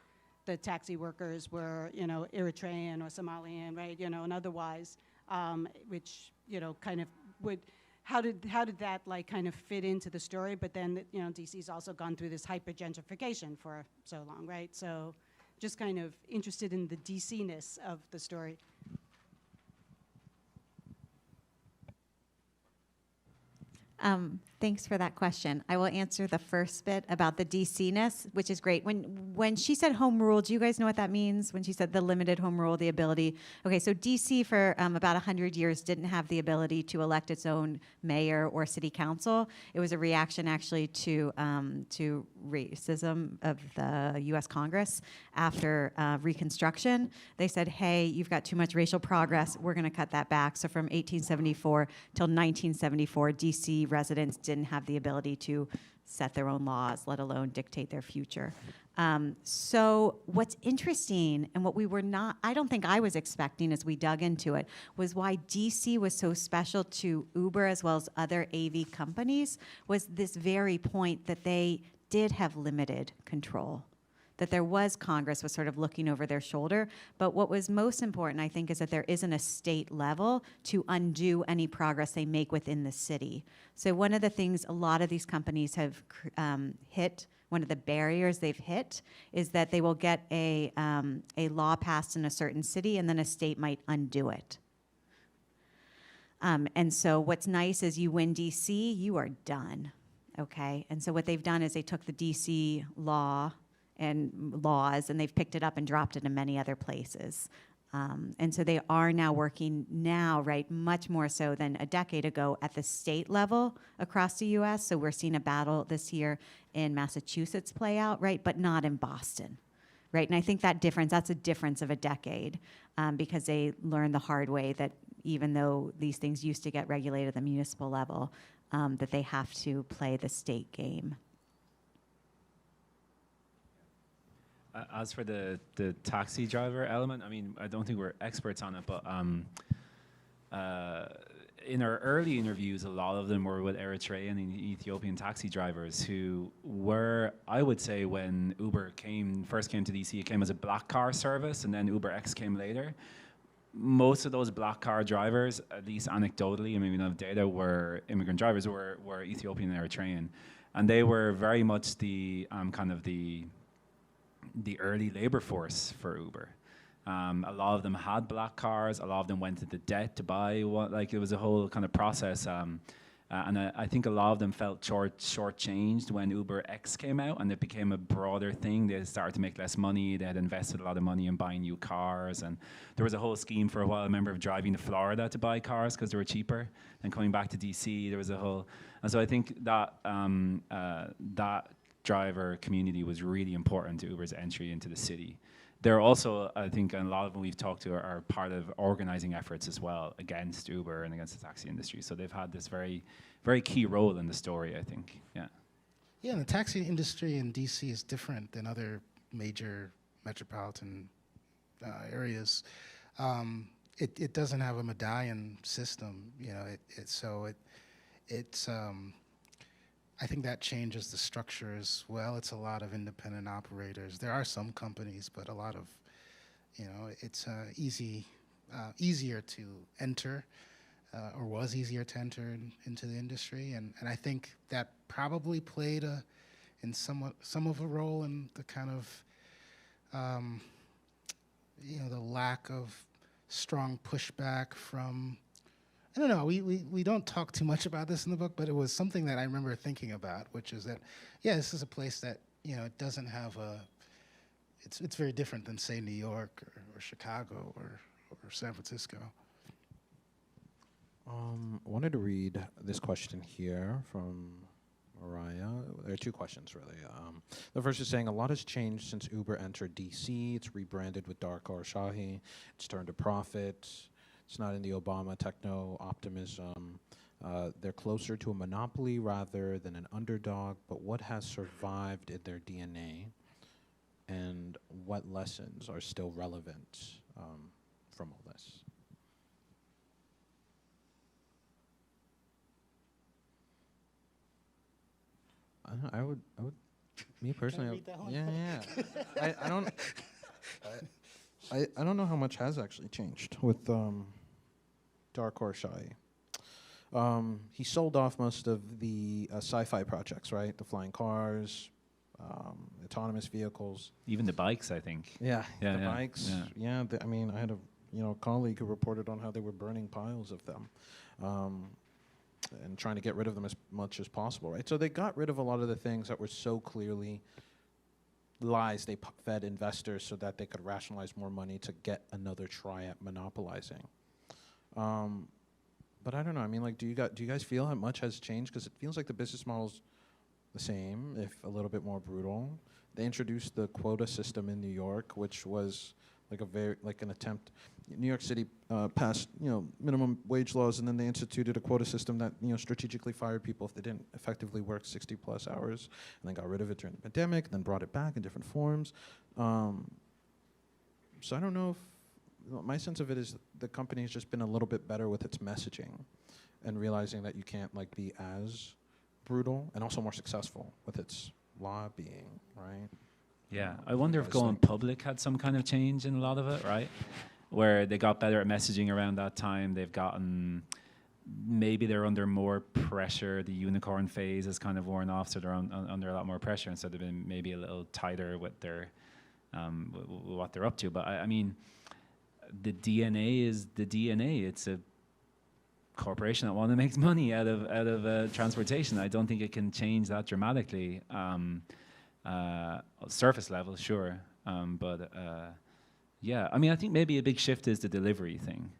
taxi workers were, Eritrean or Somalian, right, and otherwise, which, kind of would, how did that like kind of fit into the story? But then, DC's also gone through this hyper-gentrification for so long, right? So just kind of interested in the DC-ness of the story. Thanks for that question. I will answer the first bit about the DC-ness, which is great. When she said home rule, do you guys know what that means? When she said the limited home rule, the ability. Okay, so DC for about 100 years didn't have the ability to elect its own mayor or city council. It was a reaction actually to racism of the U.S. Congress after Reconstruction. They said, hey, you've got too much racial progress. We're going to cut that back. So from 1874 till 1974, DC residents didn't have the ability to set their own laws, let alone dictate their future. So what's interesting, and what we were not, I don't think I was expecting as we dug into it, was why DC was so special to Uber as well as other AV companies, was this very point that they did have limited control, that there was Congress was sort of looking over their shoulder. But what was most important, I think, is that there isn't a state level to undo any progress they make within the city. So one of the things a lot of these companies have hit, one of the barriers they've hit, is that they will get a law passed in a certain city and then a state might undo it. And so what's nice is you win DC, you are done, okay? And so what they've done is they took the DC law and laws, and they've picked it up and dropped it in many other places. And so they are now working now, right, much more so than a decade ago at the state level across the US. So we're seeing a battle this year in Massachusetts play out, right, but not in Boston, right? And I think that difference, that's a difference of a decade, because they learned the hard way that even though these things used to get regulated at the municipal level, that they have to play the state game. As for the taxi driver element, I mean, I don't think we're experts on it, but in our early interviews, a lot of them were with Eritrean and Ethiopian taxi drivers who were, I would say, when Uber first came to DC, it came as a black car service, and then Uber X came later. Most of those black car drivers, at least anecdotally, I mean, we don't have data, were immigrant drivers, were Ethiopian and Eritrean. And they were very much the kind of the early labor force for Uber. A lot of them had black cars. A lot of them went into debt to buy one. Like, it was a whole kind of process. And I think a lot of them felt shortchanged when Uber X came out and it became a broader thing. They started to make less money. They had invested a lot of money in buying new cars. And there was a whole scheme for a while, I remember, of driving to Florida to buy cars because they were cheaper. And coming back to DC, there was a whole... And so I think that that driver community was really important to Uber's entry into the city. They're also, I think, and a lot of them we've talked to are part of organizing efforts as well against Uber and against the taxi industry. So they've had this very, very key role in the story, I think. Yeah. Yeah, and the taxi industry in DC is different than other major metropolitan areas, it doesn't have a medallion system. You know, it's I think that changes the structure as well. It's a lot of independent operators. There are some companies, but a lot of, you know, it's easier to enter, or was easier to enter into the industry, and I think that probably played in some of a role in the kind of, you know, the lack of strong pushback from. I don't know, we don't talk too much about this in the book, but it was something that I remember thinking about, which is that, yeah, this is a place that, you know, it doesn't have it's very different than, say, New York or Chicago or San Francisco. I wanted to read this question here from Mariah. There are two questions, really. The first is saying, a lot has changed since Uber entered DC. It's rebranded with Darkar Shahi. It's turned a profit. It's not in the Obama techno-optimism. They're closer to a monopoly rather than an underdog, but what has survived in their DNA, and what lessons are still relevant from all this? I would, me personally, read that one? yeah. I don't know how much has actually changed with Darkar Shahi. He sold off most of the sci-fi projects, right? The flying cars, autonomous vehicles. Even the bikes, I think. Yeah, Yeah, the yeah, bikes. yeah. Yeah, I mean, I had a colleague who reported on how they were burning piles of them, and trying to get rid of them as much as possible, right? So they got rid of a lot of the things that were so clearly lies they fed investors so that they could rationalize more money to get another try at monopolizing. But I don't know. I mean, like, do you guys feel how much has changed? Because it feels like the business model's the same, if a little bit more brutal. They introduced the quota system in New York, which was like an attempt. New York City passed, minimum wage laws, and then they instituted a quota system that, strategically fired people if they didn't effectively work 60+ hours, and then got rid of it during the pandemic, and then brought it back in different forms. So I don't know if, my sense of it is the company has just been a little bit better with its messaging and realizing that you can't be as brutal, and also more successful with its lobbying, right? Yeah, I wonder if going public had some kind of change in a lot of it, right? Where they got better at messaging around that time. They've gotten, maybe they're under more pressure. The unicorn phase has kind of worn off, so they're under a lot more pressure instead of being maybe a little tighter with their what they're up to. But I mean, the DNA is the DNA. It's a corporation that want to make money out of transportation. I don't think it can change that dramatically. Surface level, sure, but yeah, I mean, I think maybe a big shift is the delivery thing.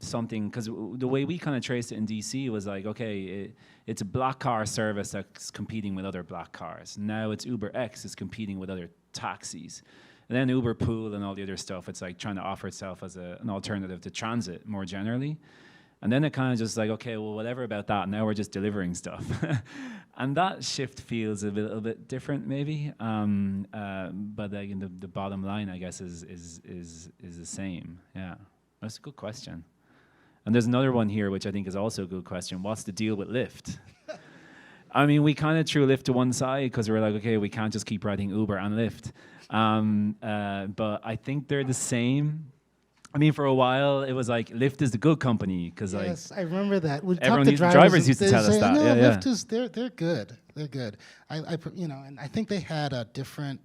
Something, because the way we kind of traced it in DC was like, okay, it's a black car service that's competing with other black cars. Now it's Uber X is competing with other taxis. And then Uber Pool and all the other stuff, it's like trying to offer itself as an alternative to transit more generally. And then it kind of just like, okay, well, whatever about that. Now we're just delivering stuff. And that shift feels a little bit different, maybe. But the bottom line, I guess, is the same. Yeah, that's a good question. And there's another one here, which I think is also a good question. What's the deal with Lyft? I mean, we kind of threw Lyft to one side because we were like, okay, we can't just keep writing Uber and Lyft. But I think they're the same. I mean, for a while, it was like, Lyft is the good company, because yes, I remember that. We everyone, talked to drivers used to tell us that. No, yeah, Lyft is, they're good. They're good. And I think they had a different,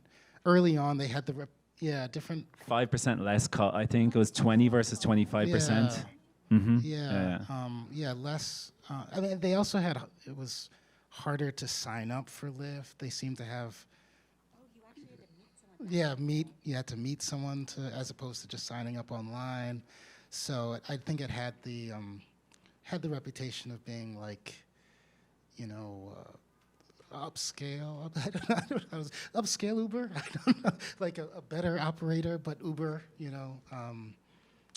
early on, they had different. 5% less cut, I think. It was 20 versus 25%. Yeah. Less. I mean, they also had, it was harder to sign up for Lyft. They seemed to have. You had to meet someone as opposed to just signing up online. So I think it had the reputation of being like, upscale. I don't know, upscale Uber. I don't know, like a better operator, but Uber,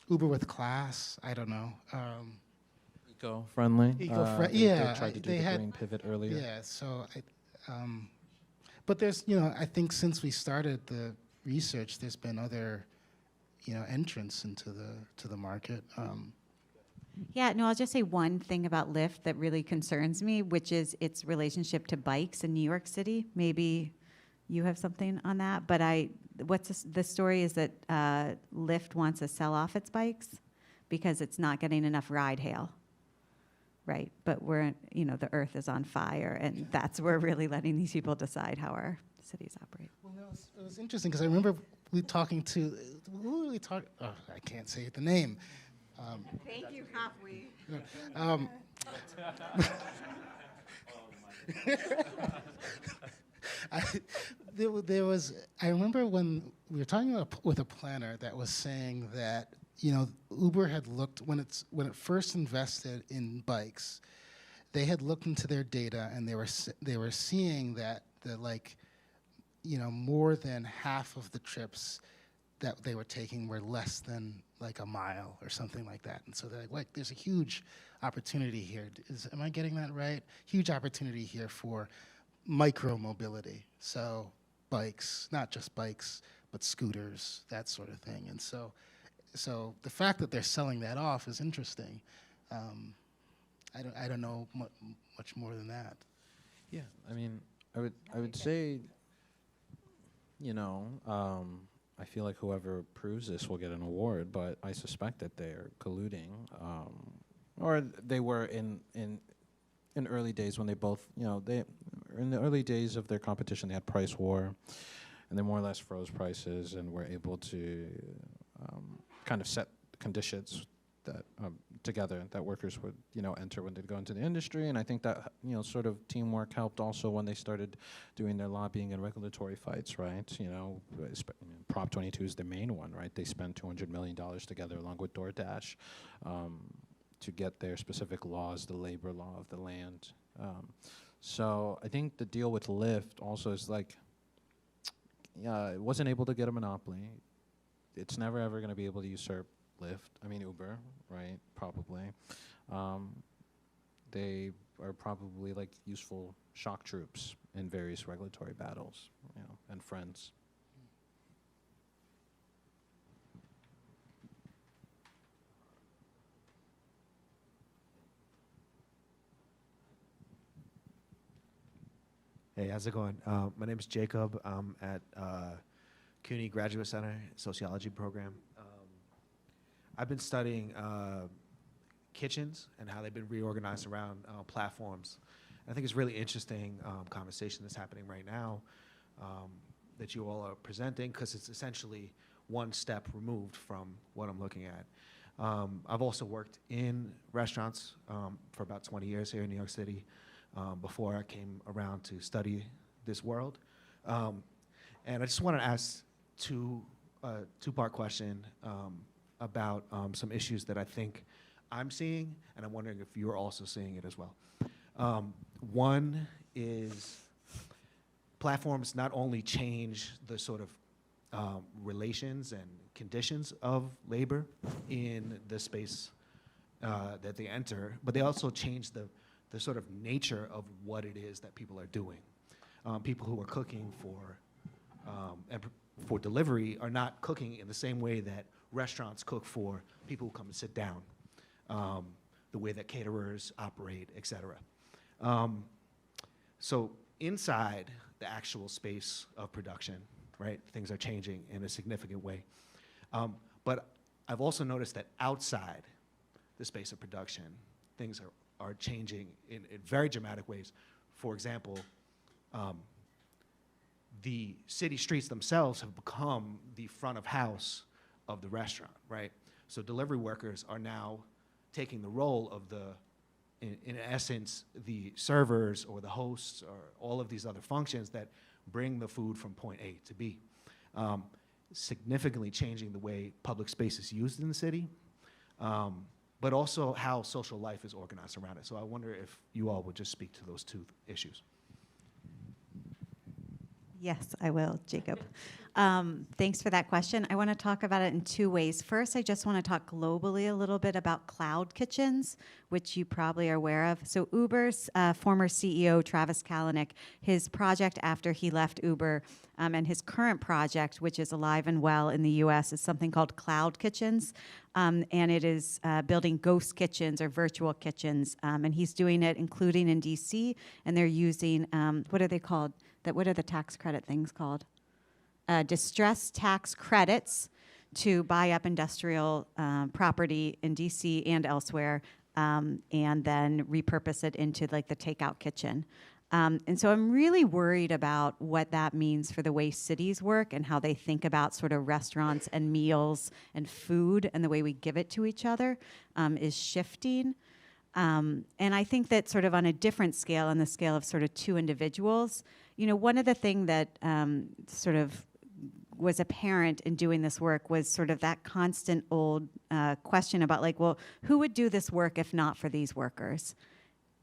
Uber with class. I don't know. Eco-friendly. Eco-friendly. They tried to do the green pivot earlier. Yeah. So But there's, I think since we started the research, there's been other, entrants into the market. Yeah, no, I'll just say one thing about Lyft that really concerns me, which is its relationship to bikes in New York City. Maybe you have something on that, but the story is that Lyft wants to sell off its bikes because it's not getting enough ride hail. Right, but the earth is on fire, and that's where we're really letting these people decide how our cities operate. Well, no, it was interesting because I remember we talking to, who were we talking, oh, I can't say the name. Thank you, Kafui. I remember when we were talking with a planner that was saying that, Uber had looked, when it first invested in bikes, they had looked into their data and they were seeing that more than half of the trips that they were taking were less than like a mile or something like that. And so they're like, there's a huge opportunity here. Am I getting that right? Huge opportunity here for micro mobility. So bikes, not just bikes, but scooters, that sort of thing. And so the fact that they're selling that off is interesting. I don't know much more than that. Yeah, I mean, I would say, I feel like whoever proves this will get an award, but I suspect that they're colluding, or they were in early days when they both, in the early days of their competition, they had price war, and they more or less froze prices and were able to kind of set conditions that together that workers would enter when they'd go into the industry. And I think that sort of teamwork helped also when they started doing their lobbying and regulatory fights, right? Prop 22 is the main one, right? They spent $200 million together along with DoorDash to get their specific laws, the labor law of the land. So I think the deal with Lyft also is like, it wasn't able to get a monopoly. It's never ever going to be able to usurp Uber, right? Probably. They are probably like useful shock troops in various regulatory battles, and friends. Hey, how's it going? My name is Jacob. I'm at CUNY Graduate Center Sociology program. I've been studying kitchens and how they've been reorganized around platforms. I think it's really interesting conversation that's happening right now that you all are presenting, because it's essentially one step removed from what I'm looking at. I've also worked in restaurants for about 20 years here in New York City before I came around to study this world. And I just want to ask two-part question about some issues that I think I'm seeing, and I'm wondering if you're also seeing it as well. One is platforms not only change the sort of relations and conditions of labor in the space that they enter, but they also change the sort of nature of what it is that people are doing. People who are cooking for delivery are not cooking in the same way that restaurants cook for people who come and sit down, the way that caterers operate, et cetera. So inside the actual space of production, right, things are changing in a significant way. But I've also noticed that outside the space of production, things are changing in very dramatic ways. For example, the city streets themselves have become the front of house of the restaurant, right? So delivery workers are now taking the role of in essence, the servers or the hosts or all of these other functions that bring the food from point A to B. Significantly changing the way public space is used in the city, but also how social life is organized around it. So I wonder if you all would just speak to those two issues. Yes, I will, Jacob. Thanks for that question. I want to talk about it in two ways. First, I just want to talk globally a little bit about cloud kitchens, which you probably are aware of. So Uber's former CEO, Travis Kalanick, his project after he left Uber, and his current project, which is alive and well in the US, is something called cloud kitchens. And it is building ghost kitchens or virtual kitchens. And he's doing it including in DC, and they're using, what are they called? What are the tax credit things called? Distress tax credits to buy up industrial property in DC and elsewhere, and then repurpose it into like the takeout kitchen. And so I'm really worried about what that means for the way cities work and how they think about sort of restaurants and meals and food, and the way we give it to each other is shifting. And I think that sort of on a different scale, on the scale of sort of two individuals, you know, one of the things that sort of was apparent in doing this work was sort of that constant old question about like, well, who would do this work if not for these workers?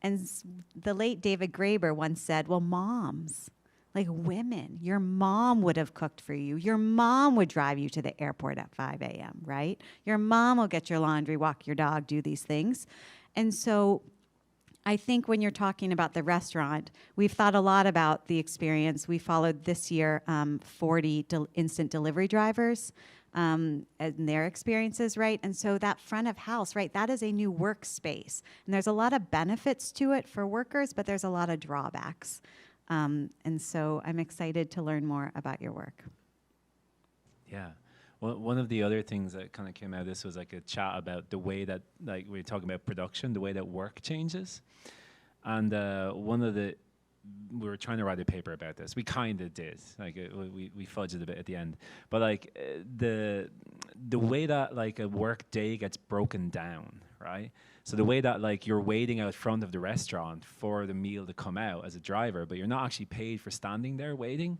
And the late David Graeber once said, well, moms, like women, your mom would have cooked for you. Your mom would drive you to the airport at 5 a.m., right? Your mom will get your laundry, walk your dog, do these things. And so I think when you're talking about the restaurant, we've thought a lot about the experience. We followed this year 40 instant delivery drivers and their experiences, right? And so that front of house, right, that is a new workspace. And there's a lot of benefits to it for workers, but there's a lot of drawbacks. And so I'm excited to learn more about your work. Yeah. Well, one of the other things that kind of came out of this was like a chat about the way that, like, we were talking about production, the way that work changes. And we were trying to write a paper about this. We kind of did. Like, we fudged a bit at the end. But like the way that like a work day gets broken down, right? So the way that like you're waiting out front of the restaurant for the meal to come out as a driver, but you're not actually paid for standing there waiting.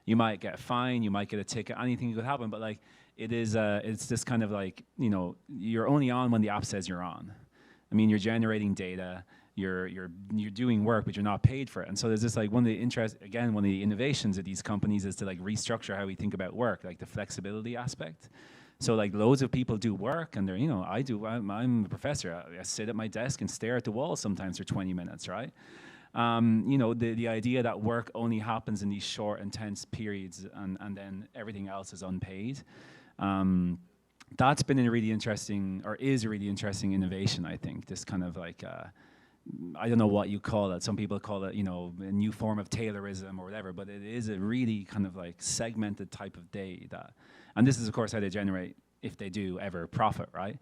You might get a fine, you might get a ticket, anything could happen. But like it's this kind of like, you know, you're only on when the app says you're on. I mean, you're generating data. You're doing work, but you're not paid for it. And so there's this like one of the innovations of these companies is to like restructure how we think about work, like the flexibility aspect. So like loads of people do work, and they're, you know, I'm a professor. I sit at my desk and stare at the wall sometimes for 20 minutes, right? You know, the idea that work only happens in these short, intense periods, and then everything else is unpaid. That's been a really interesting, or is a really interesting innovation, I think. This kind of like, I don't know what you call it. Some people call it, you know, a new form of Taylorism or whatever, but it is a really kind of like segmented type of day that, and this is of course how they generate, if they do ever, profit, right?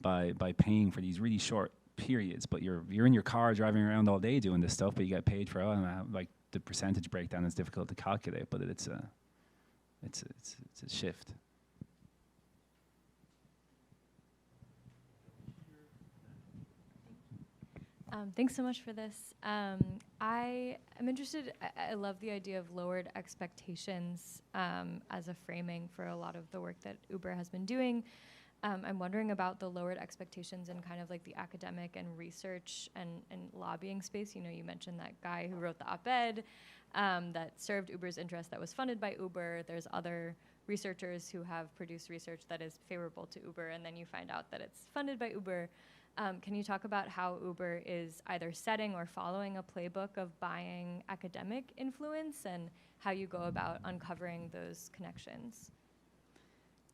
By paying for these really short periods, but you're in your car driving around all day doing this stuff, but you get paid for it. And like the percentage breakdown is difficult to calculate, but it's a shift. Thanks so much for this. I am interested, I love the idea of lowered expectations as a framing for a lot of the work that Uber has been doing. I'm wondering about the lowered expectations in kind of like the academic and research and lobbying space. You know, you mentioned that guy who wrote the op-ed that served Uber's interest that was funded by Uber. There's other researchers who have produced research that is favorable to Uber, and then you find out that it's funded by Uber. Can you talk about how Uber is either setting or following a playbook of buying academic influence, and how you go about uncovering those connections?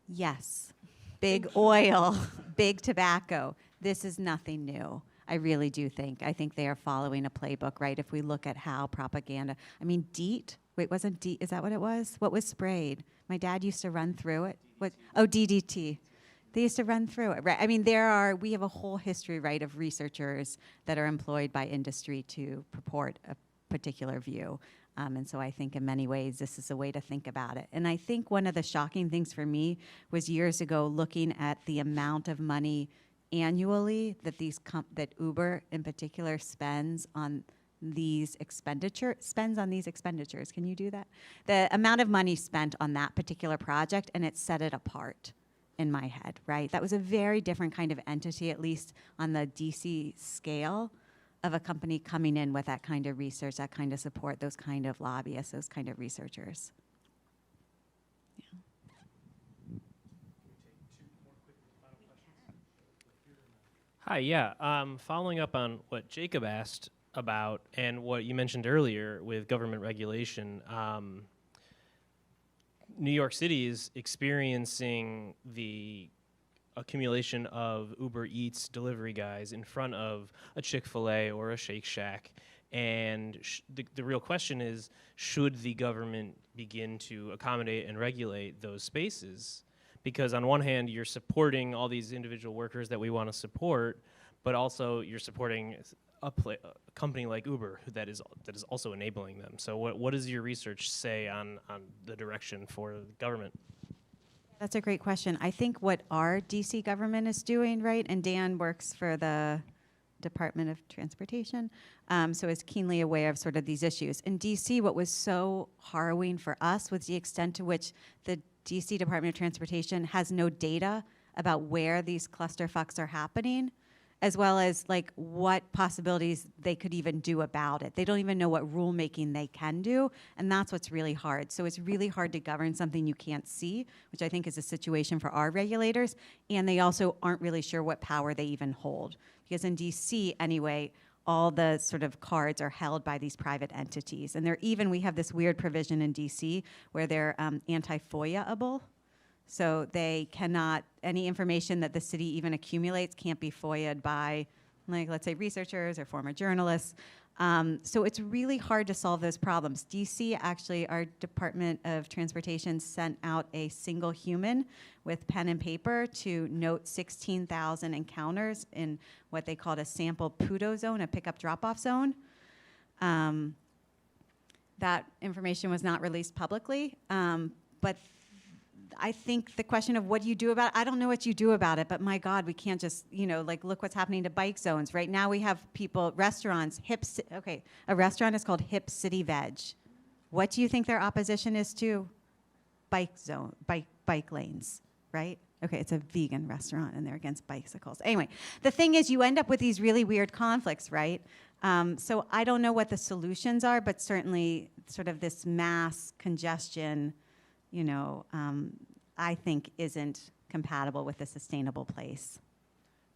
Yes. Big oil, big tobacco. This is nothing new. I really do think. I think they are following a playbook, right? If we look at how propaganda, I mean, DEET, wait, wasn't DEET, is that what it was? What was sprayed? My dad used to run through it. What? Oh, DDT. They used to run through it, right? I mean, we have a whole history, right, of researchers that are employed by industry to purport a particular view. And so I think in many ways, this is a way to think about it. And I think one of the shocking things for me was years ago looking at the amount of money annually that that Uber in particular spends on these expenditures. Can you do that? The amount of money spent on that particular project, and it set it apart in my head, right? That was a very different kind of entity, at least on the DC scale of a company coming in with that kind of research, that kind of support, those kind of lobbyists, those kind of researchers. Hi, yeah. Following up on what Jacob asked about and what you mentioned earlier with government regulation, New York City is experiencing the accumulation of Uber Eats delivery guys in front of a Chick-fil-A or a Shake Shack. And the real question is, should the government begin to accommodate and regulate those spaces? Because on one hand, you're supporting all these individual workers that we want to support, but also you're supporting a company like Uber that is also enabling them. So what does your research say on the direction for the government? That's a great question. I think what our DC government is doing, right, and Dan works for the Department of Transportation, so is keenly aware of sort of these issues. In DC, what was so harrowing for us was the extent to which the DC Department of Transportation has no data about where these clusterfucks are happening, as well as like what possibilities they could even do about it. They don't even know what rulemaking they can do, and that's what's really hard. So it's really hard to govern something you can't see, which I think is a situation for our regulators, and they also aren't really sure what power they even hold. Because in DC, anyway, all the sort of cards are held by these private entities. And we have this weird provision in DC where they're anti-FOIA-able. So they cannot, any information that the city even accumulates can't be FOIA'd by, like, let's say researchers or former journalists. So it's really hard to solve those problems. DC, actually, our Department of Transportation sent out a single human with pen and paper to note 16,000 encounters in what they called a sample PUDO zone, a pickup drop-off zone. That information was not released publicly, but I think the question of what do you do about it, I don't know what you do about it, but my God, we can't just, like, look what's happening to bike zones. Right now we have restaurants, a restaurant is called Hip City Veg. What do you think their opposition is to? Bike lanes, right? Okay, it's a vegan restaurant and they're against bicycles. Anyway, the thing is you end up with these really weird conflicts, right? So I don't know what the solutions are, but certainly sort of this mass congestion, I think isn't compatible with a sustainable place.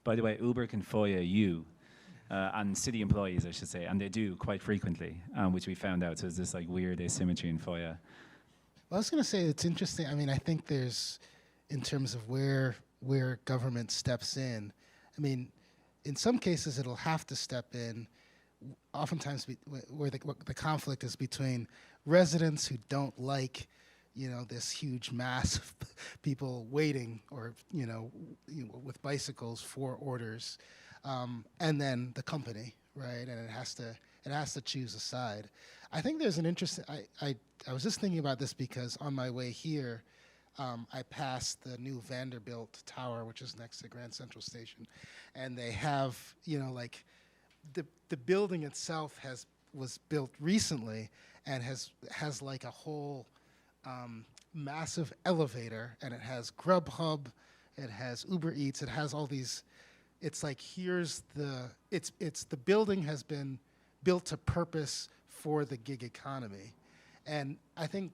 By the way, Uber can FOIA you, and city employees, I should say, and they do quite frequently, which we found out. So there's this like weird asymmetry in FOIA. Well, I was going to say it's interesting. I mean, I think there's, in terms of where government steps in, I mean, in some cases it'll have to step in. Oftentimes, where the conflict is between residents who don't like, this huge mass of people waiting or, with bicycles for orders, and then the company, right? And it has to choose a side. I think there's an interesting, I was just thinking about this because on my way here, I passed the new Vanderbilt Tower, which is next to Grand Central Station, and they have, like, the building itself was built recently and has like a whole massive elevator, and it has Grubhub, it has Uber Eats, it has all these. It's like it's the building has been built to purpose for the gig economy, and I think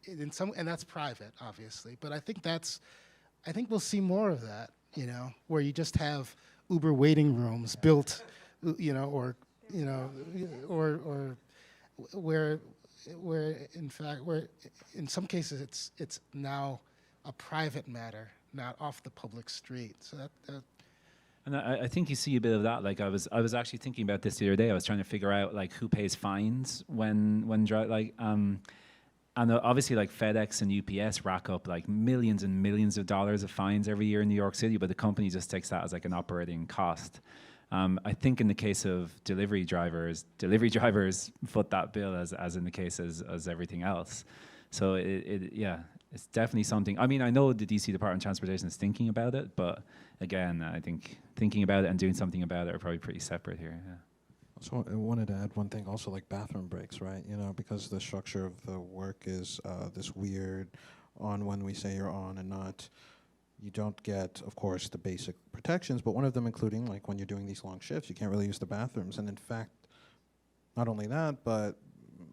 and that's private, obviously, but I think we'll see more of that, where you just have Uber waiting rooms built, or where in some cases it's now a private matter, not off the public street. So that And I think you see a bit of that. Like I was actually thinking about this the other day. I was trying to figure out like who pays fines when and obviously like FedEx and UPS rack up like millions and millions of dollars of fines every year in New York City, but the company just takes that as like an operating cost. I think in the case of delivery drivers foot that bill as in the case as everything else. So it's definitely something. I mean, I know the DC Department of Transportation is thinking about it, but again, I think thinking about it and doing something about it are probably pretty separate here. Yeah. So I wanted to add one thing also, like bathroom breaks, right? Because the structure of the work is this weird on when we say you're on and not, you don't get, of course, the basic protections, but one of them including, like, when you're doing these long shifts, you can't really use the bathrooms. And in fact, not only that, but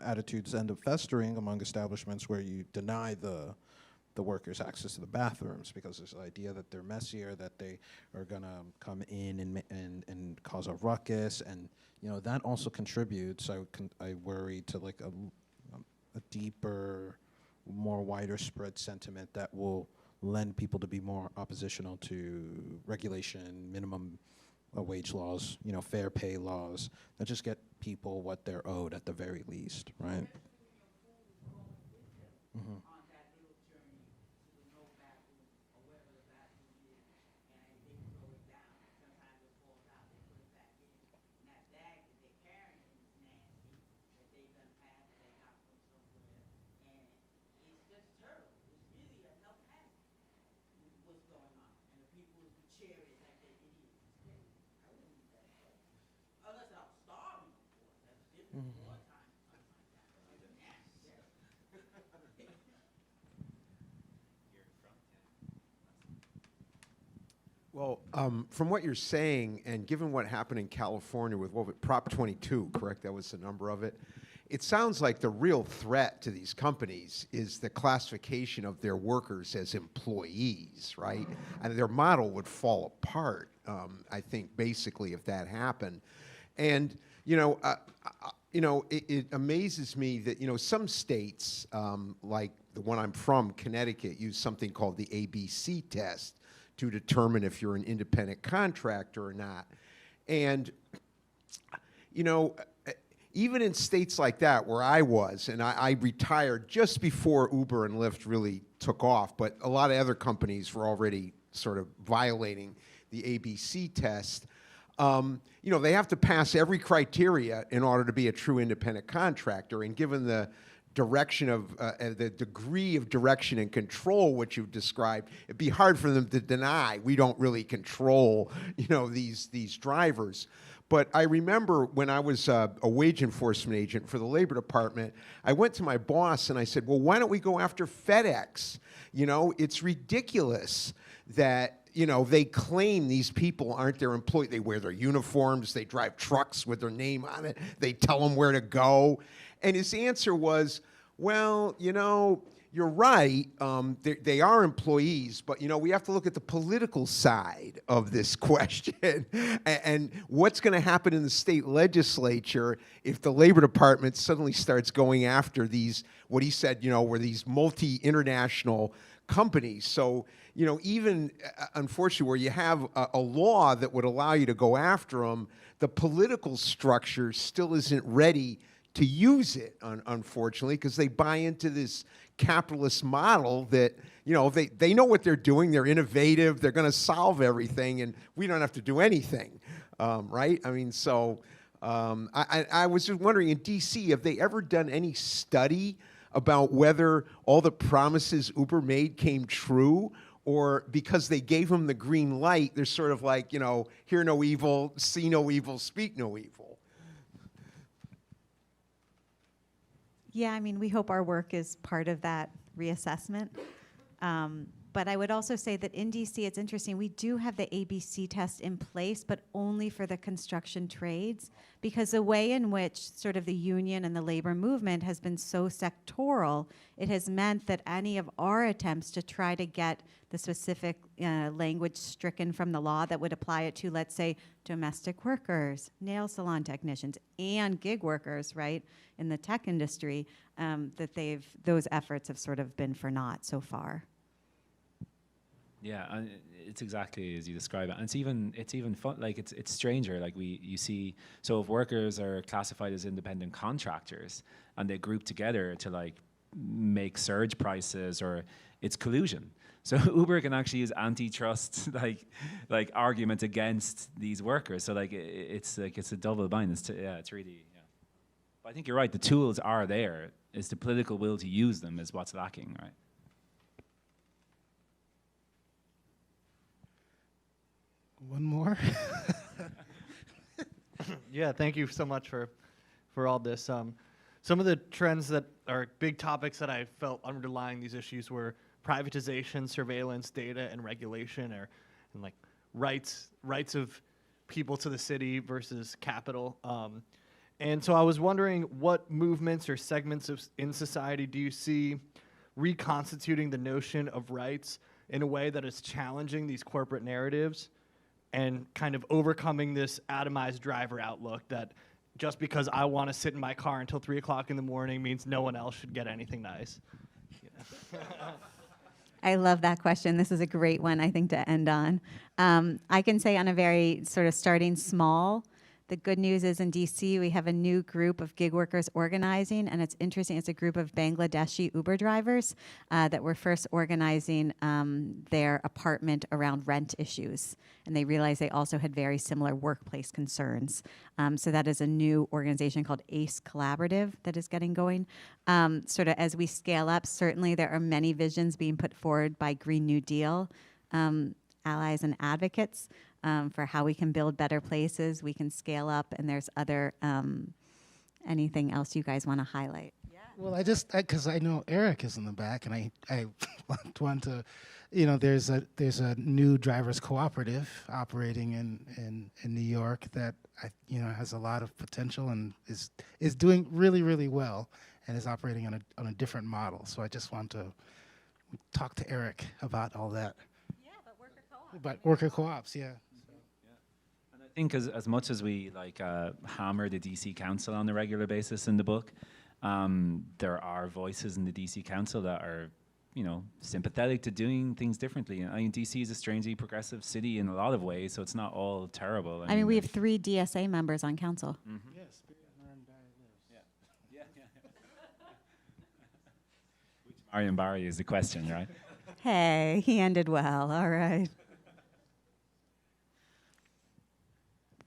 attitudes end up festering among establishments where you deny the workers access to the bathrooms because there's the idea that they're messier, that they are gonna come in and cause a ruckus, and that also contributes. I worry to like a deeper, more wider spread sentiment that will lend people to be more oppositional to regulation, minimum wage laws, fair pay laws that just get people what they're owed at the very least, right? Mm-hmm. Well, from what you're saying, and given what happened in California with Prop 22, correct? That was the number of it. It sounds like the real threat to these companies is the classification of their workers as employees, right? And their model would fall apart, I think, basically, if that happened. And it amazes me that some states, like the one I'm from, Connecticut, use something called the ABC test to determine if you're an independent contractor or not. And, even in states like that where I was, and I retired just before Uber and Lyft really took off, but a lot of other companies were already sort of violating the ABC test. They have to pass every criteria in order to be a true independent contractor. And given the direction of the degree of direction and control which you've described, it'd be hard for them to deny we don't really control, these drivers. But I remember when I was a wage enforcement agent for the Labor Department, I went to my boss and I said, well, why don't we go after FedEx? It's ridiculous that they claim these people aren't their employees. They wear their uniforms, they drive trucks with their name on it, they tell them where to go. And his answer was, well, you're right, they are employees, but we have to look at the political side of this question and what's going to happen in the state legislature if the Labor Department suddenly starts going after these, what he said, were these multi-international companies. So, even unfortunately where you have a law that would allow you to go after them, the political structure still isn't ready to use it, unfortunately, because they buy into this capitalist model that, they know what they're doing, they're innovative, they're going to solve everything, and we don't have to do anything, right? I mean, so I was just wondering, in D.C., have they ever done any study about whether all the promises Uber made came true, or because they gave them the green light, they're sort of like, hear no evil, see no evil, speak no evil? Yeah, I mean, we hope our work is part of that reassessment. But I would also say that in DC, it's interesting, we do have the ABC test in place, but only for the construction trades, because the way in which sort of the union and the labor movement has been so sectoral, it has meant that any of our attempts to try to get the specific language stricken from the law that would apply it to, let's say, domestic workers, nail salon technicians, and gig workers, right, in the tech industry, that those efforts have sort of been for naught so far. Yeah, and it's exactly as you describe it. And it's even fun. Like it's stranger. Like you see. So if workers are classified as independent contractors and they group together to like make surge prices, or it's collusion. So Uber can actually use antitrust like argument against these workers. So it's a double bind. It's really. Yeah. But I think you're right. The tools are there. It's the political will to use them is what's lacking, right? One more. Yeah, thank you so much for all this. Some of the trends that are big topics that I felt underlying these issues were privatization, surveillance, data, and regulation, and like rights of people to the city versus capital. And so I was wondering, what movements or segments in society do you see reconstituting the notion of rights in a way that is challenging these corporate narratives and kind of overcoming this atomized driver outlook that just because I want to sit in my car until 3 o'clock in the morning means no one else should get anything nice? I love that question. This is a great one, I think, to end on. I can say on a very sort of starting small, the good news is in DC, we have a new group of gig workers organizing, and it's interesting. It's a group of Bangladeshi Uber drivers that were first organizing their apartment around rent issues, and they realized they also had very similar workplace concerns. So that is a new organization called ACE Collaborative that is getting going. Sort of as we scale up, certainly there are many visions being put forward by Green New Deal allies and advocates for how we can build better places, we can scale up, and there's other, anything else you guys want to highlight? Well, because I know Eric is in the back, and I want to, there's a new drivers cooperative operating in New York that has a lot of potential and is doing really, really well, and is operating on a different model. So I just want to talk to Eric about all that. Yeah, but worker co-ops. But worker co-ops, yeah. I think as much as we hammer the DC Council on a regular basis in the book, there are voices in the DC Council that are, sympathetic to doing things differently. I mean, DC is a strangely progressive city in a lot of ways, so it's not all terrible. I mean, we have 3 DSA members on council. Mm-hmm. Yes. Which Marion Barry is the question, right? Hey, he ended well. All right.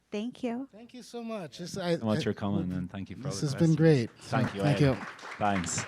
Thank you. Thank you so much. So much for coming, and thank you for all This the has questions. been great. Thank you. Thank Ed. you. Thanks.